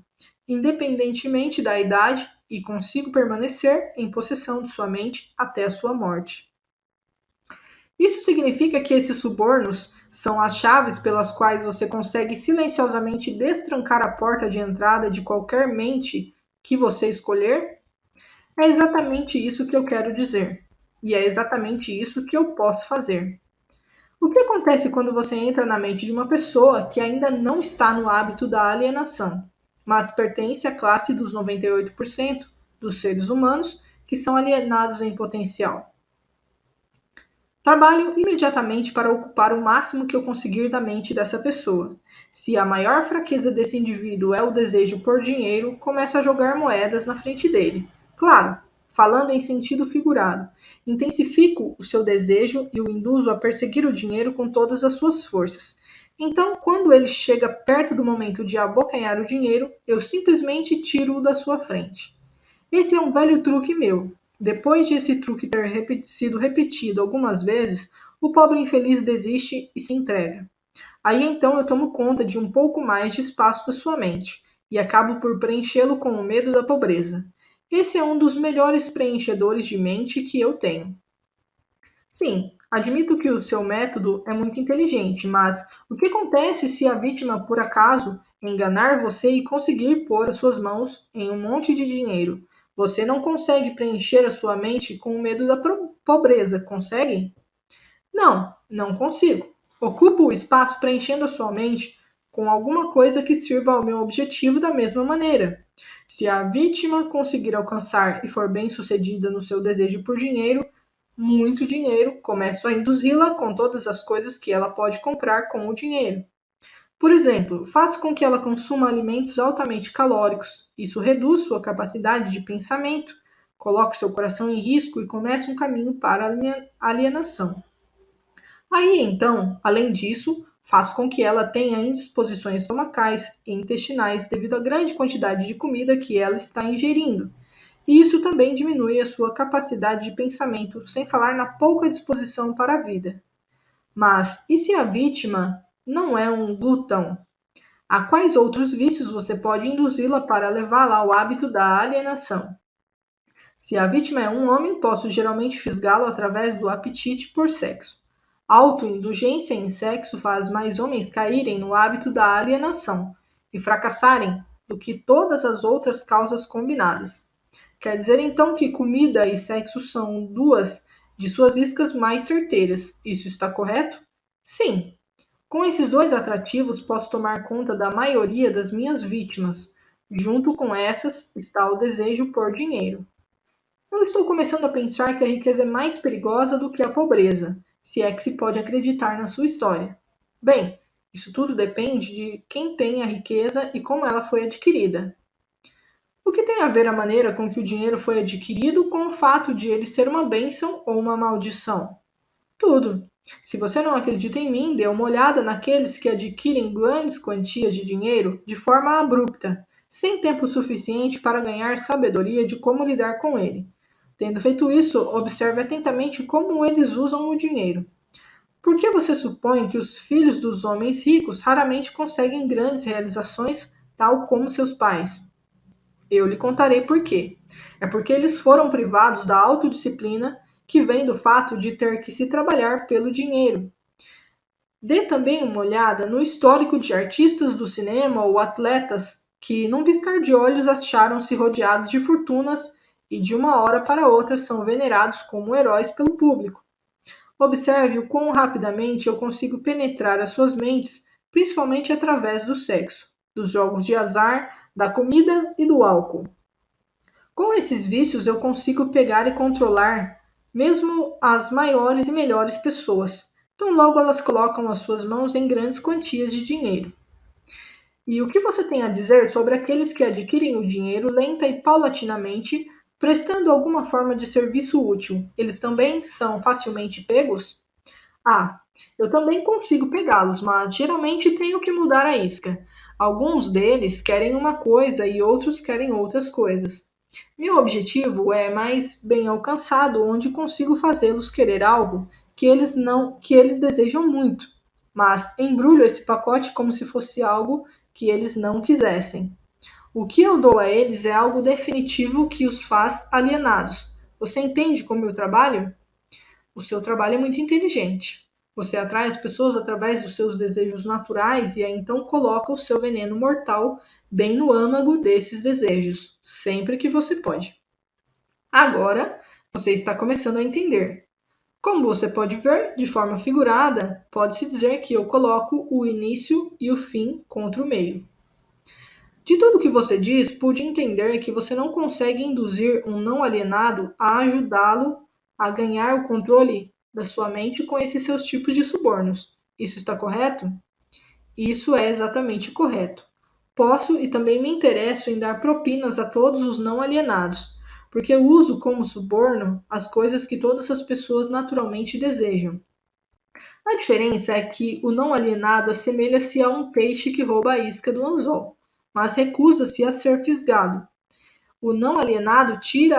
independentemente da idade, e consigo permanecer em possessão de sua mente até a sua morte. Isso significa que esses subornos são as chaves pelas quais você consegue silenciosamente destrancar a porta de entrada de qualquer mente que você escolher? É exatamente isso que eu quero dizer. E é exatamente isso que eu posso fazer. O que acontece quando você entra na mente de uma pessoa que ainda não está no hábito da alienação, mas pertence à classe dos 98% dos seres humanos que são alienados em potencial? Trabalho imediatamente para ocupar o máximo que eu conseguir da mente dessa pessoa. Se a maior fraqueza desse indivíduo é o desejo por dinheiro, começo a jogar moedas na frente dele. Claro, falando em sentido figurado. Intensifico o seu desejo e o induzo a perseguir o dinheiro com todas as suas forças. Então, quando ele chega perto do momento de abocanhar o dinheiro, eu simplesmente tiro-o da sua frente. Esse é um velho truque meu. Depois de esse truque ter sido repetido algumas vezes, o pobre infeliz desiste e se entrega. Aí então eu tomo conta de um pouco mais de espaço da sua mente e acabo por preenchê-lo com o medo da pobreza. Esse é um dos melhores preenchedores de mente que eu tenho. Sim, admito que o seu método é muito inteligente, mas o que acontece se a vítima, por acaso, enganar você e conseguir pôr as suas mãos em um monte de dinheiro? Você não consegue preencher a sua mente com o medo da pobreza, consegue? Não, não consigo. Ocupo o espaço preenchendo a sua mente com alguma coisa que sirva ao meu objetivo da mesma maneira. Se a vítima conseguir alcançar e for bem sucedida no seu desejo por dinheiro, muito dinheiro, começo a induzi-la com todas as coisas que ela pode comprar com o dinheiro. Por exemplo, faço com que ela consuma alimentos altamente calóricos. Isso reduz sua capacidade de pensamento, coloca seu coração em risco e começa um caminho para a alienação. Aí então, além disso, faço com que ela tenha indisposições estomacais e intestinais devido à grande quantidade de comida que ela está ingerindo. E isso também diminui a sua capacidade de pensamento, sem falar na pouca disposição para a vida. Mas e se a vítima não é um glutão? A quais outros vícios você pode induzi-la para levá-la ao hábito da alienação? Se a vítima é um homem, posso geralmente fisgá-lo através do apetite por sexo. Autoindulgência em sexo faz mais homens caírem no hábito da alienação e fracassarem do que todas as outras causas combinadas. Quer dizer então que comida e sexo são duas de suas iscas mais certeiras. Isso está correto? Sim. Com esses dois atrativos, posso tomar conta da maioria das minhas vítimas. Junto com essas está o desejo por dinheiro. Eu estou começando a pensar que a riqueza é mais perigosa do que a pobreza, se é que se pode acreditar na sua história. Bem, isso tudo depende de quem tem a riqueza e como ela foi adquirida. O que tem a ver a maneira com que o dinheiro foi adquirido com o fato de ele ser uma bênção ou uma maldição? Tudo. Se você não acredita em mim, dê uma olhada naqueles que adquirem grandes quantias de dinheiro de forma abrupta, sem tempo suficiente para ganhar sabedoria de como lidar com ele. Tendo feito isso, observe atentamente como eles usam o dinheiro. Por que você supõe que os filhos dos homens ricos raramente conseguem grandes realizações, tal como seus pais? Eu lhe contarei por quê. É porque eles foram privados da autodisciplina que vem do fato de ter que se trabalhar pelo dinheiro. Dê também uma olhada no histórico de artistas do cinema ou atletas que, num piscar de olhos, acharam-se rodeados de fortunas e de uma hora para outra são venerados como heróis pelo público. Observe o quão rapidamente eu consigo penetrar as suas mentes, principalmente através do sexo, dos jogos de azar, da comida e do álcool. Com esses vícios eu consigo pegar e controlar mesmo as maiores e melhores pessoas. Então logo elas colocam as suas mãos em grandes quantias de dinheiro. E o que você tem a dizer sobre aqueles que adquirem o dinheiro lenta e paulatinamente, prestando alguma forma de serviço útil? Eles também são facilmente pegos? Ah, eu também consigo pegá-los, mas geralmente tenho que mudar a isca. Alguns deles querem uma coisa e outros querem outras coisas. Meu objetivo é mais bem alcançado, onde consigo fazê-los querer algo que eles desejam muito, mas embrulho esse pacote como se fosse algo que eles não quisessem. O que eu dou a eles é algo definitivo que os faz alienados. Você entende como eu trabalho? O seu trabalho é muito inteligente. Você atrai as pessoas através dos seus desejos naturais e aí então coloca o seu veneno mortal bem no âmago desses desejos, sempre que você pode. Agora, você está começando a entender. Como você pode ver, de forma figurada, pode-se dizer que eu coloco o início e o fim contra o meio. De tudo que você diz, pude entender que você não consegue induzir um não alienado a ajudá-lo a ganhar o controle da sua mente com esses seus tipos de subornos. Isso está correto? Isso é exatamente correto. Posso e também me interesso em dar propinas a todos os não alienados, porque eu uso como suborno as coisas que todas as pessoas naturalmente desejam. A diferença é que o não alienado assemelha-se a um peixe que rouba a isca do anzol, mas recusa-se a ser fisgado. O não alienado tira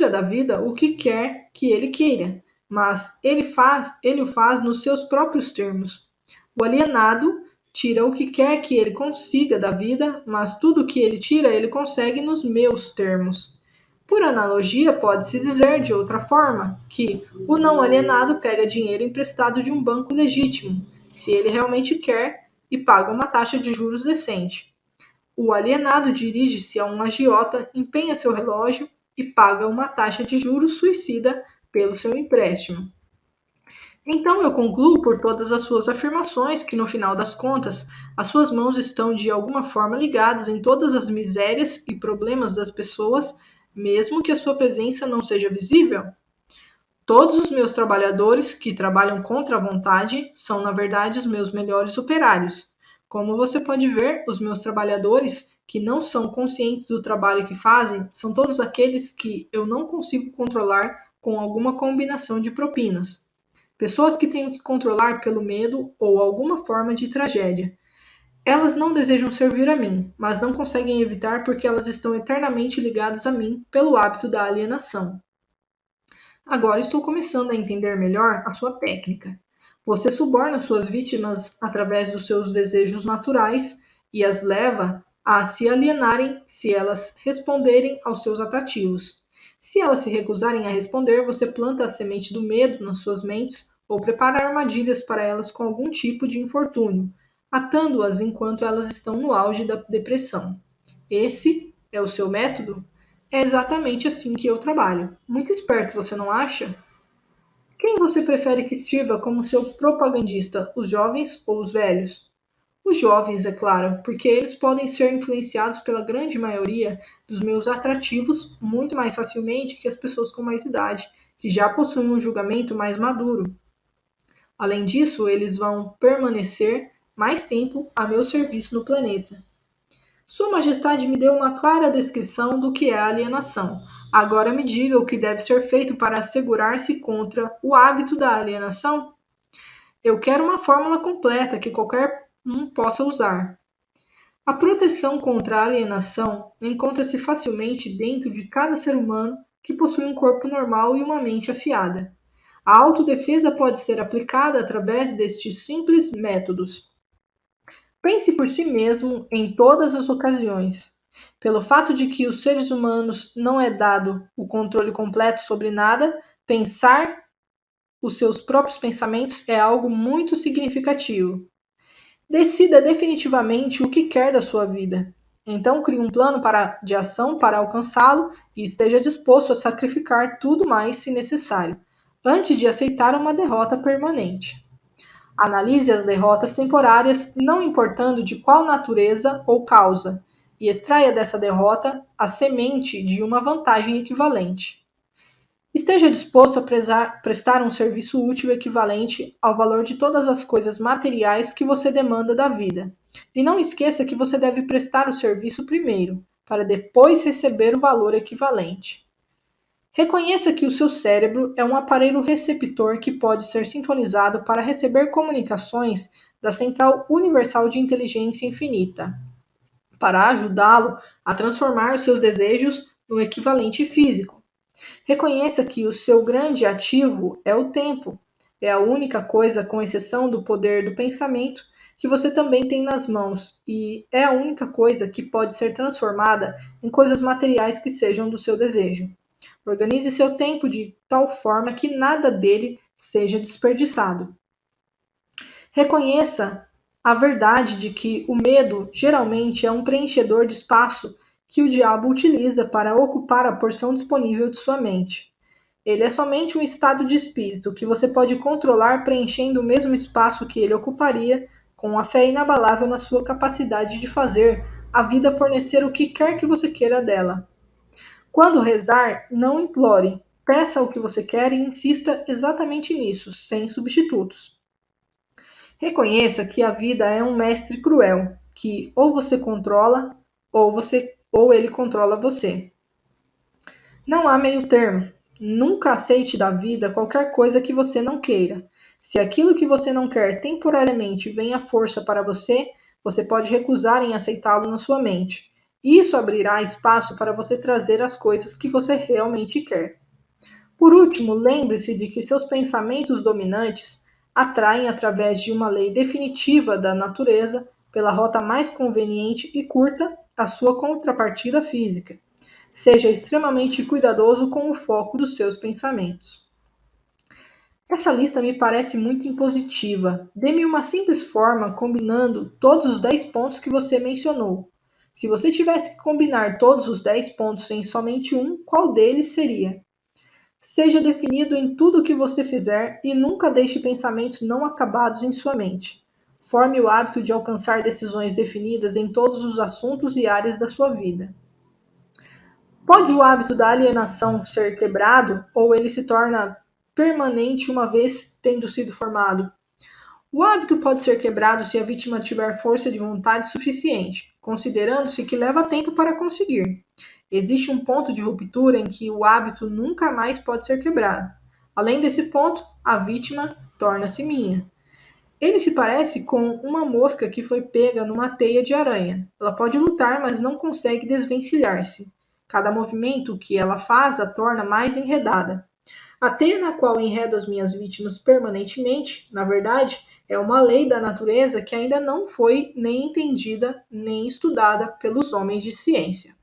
da vida o que quer que ele queira, mas ele o faz nos seus próprios termos. O alienado tira o que quer que ele consiga da vida, mas tudo o que ele tira, ele consegue nos meus termos. Por analogia, pode-se dizer de outra forma que o não alienado pega dinheiro emprestado de um banco legítimo, se ele realmente quer, e paga uma taxa de juros decente. O alienado dirige-se a um agiota, empenha seu relógio e paga uma taxa de juros suicida pelo seu empréstimo. Então eu concluo por todas as suas afirmações que, no final das contas, as suas mãos estão de alguma forma ligadas em todas as misérias e problemas das pessoas, mesmo que a sua presença não seja visível. Todos os meus trabalhadores que trabalham contra a vontade são, na verdade, os meus melhores operários. Como você pode ver, os meus trabalhadores que não são conscientes do trabalho que fazem são todos aqueles que eu não consigo controlar com alguma combinação de propinas. Pessoas que tenho que controlar pelo medo ou alguma forma de tragédia. Elas não desejam servir a mim, mas não conseguem evitar porque elas estão eternamente ligadas a mim pelo hábito da alienação. Agora estou começando a entender melhor a sua técnica. Você suborna suas vítimas através dos seus desejos naturais e as leva a se alienarem se elas responderem aos seus atrativos. Se elas se recusarem a responder, você planta a semente do medo nas suas mentes ou prepara armadilhas para elas com algum tipo de infortúnio, atando-as enquanto elas estão no auge da depressão. Esse é o seu método? É exatamente assim que eu trabalho. Muito esperto, você não acha? Quem você prefere que sirva como seu propagandista, os jovens ou os velhos? Os jovens, é claro, porque eles podem ser influenciados pela grande maioria dos meus atrativos muito mais facilmente que as pessoas com mais idade, que já possuem um julgamento mais maduro. Além disso, eles vão permanecer mais tempo a meu serviço no planeta. Sua Majestade me deu uma clara descrição do que é alienação. Agora me diga o que deve ser feito para assegurar-se contra o hábito da alienação? Eu quero uma fórmula completa que qualquer um possa usar. A proteção contra a alienação encontra-se facilmente dentro de cada ser humano que possui um corpo normal e uma mente afiada. A autodefesa pode ser aplicada através destes simples métodos. Pense por si mesmo em todas as ocasiões. Pelo fato de que os seres humanos não é dado o controle completo sobre nada, pensar os seus próprios pensamentos é algo muito significativo. Decida definitivamente o que quer da sua vida. Então, crie um plano de ação para alcançá-lo e esteja disposto a sacrificar tudo mais se necessário, antes de aceitar uma derrota permanente. Analise as derrotas temporárias, não importando de qual natureza ou causa, e extraia dessa derrota a semente de uma vantagem equivalente. Esteja disposto a prestar um serviço útil equivalente ao valor de todas as coisas materiais que você demanda da vida. E não esqueça que você deve prestar o serviço primeiro, para depois receber o valor equivalente. Reconheça que o seu cérebro é um aparelho receptor que pode ser sintonizado para receber comunicações da Central Universal de Inteligência Infinita, para ajudá-lo a transformar os seus desejos no equivalente físico. Reconheça que o seu grande ativo é o tempo. É a única coisa, com exceção do poder do pensamento, que você também tem nas mãos, e é a única coisa que pode ser transformada em coisas materiais que sejam do seu desejo. Organize seu tempo de tal forma que nada dele seja desperdiçado. Reconheça a verdade de que o medo geralmente é um preenchedor de espaço que o diabo utiliza para ocupar a porção disponível de sua mente. Ele é somente um estado de espírito que você pode controlar preenchendo o mesmo espaço que ele ocuparia com a fé inabalável na sua capacidade de fazer a vida fornecer o que quer que você queira dela. Quando rezar, não implore, peça o que você quer e insista exatamente nisso, sem substitutos. Reconheça que a vida é um mestre cruel, que ou você controla, ou ele controla você. Não há meio termo. Nunca aceite da vida qualquer coisa que você não queira. Se aquilo que você não quer temporariamente vem à força para você, você pode recusar em aceitá-lo na sua mente. Isso abrirá espaço para você trazer as coisas que você realmente quer. Por último, lembre-se de que seus pensamentos dominantes atraem através de uma lei definitiva da natureza, pela rota mais conveniente e curta, a sua contrapartida física. Seja extremamente cuidadoso com o foco dos seus pensamentos. Essa lista me parece muito impositiva. Dê-me uma simples forma combinando todos os 10 pontos que você mencionou. Se você tivesse que combinar todos os 10 pontos em somente um, qual deles seria? Seja definido em tudo o que você fizer e nunca deixe pensamentos não acabados em sua mente. Forme o hábito de alcançar decisões definidas em todos os assuntos e áreas da sua vida. Pode o hábito da alienação ser quebrado ou ele se torna permanente uma vez tendo sido formado? O hábito pode ser quebrado se a vítima tiver força de vontade suficiente, considerando-se que leva tempo para conseguir. Existe um ponto de ruptura em que o hábito nunca mais pode ser quebrado. Além desse ponto, a vítima torna-se minha. Ele se parece com uma mosca que foi pega numa teia de aranha. Ela pode lutar, mas não consegue desvencilhar-se. Cada movimento que ela faz a torna mais enredada. A teia na qual enredo as minhas vítimas permanentemente, na verdade, é uma lei da natureza que ainda não foi nem entendida nem estudada pelos homens de ciência.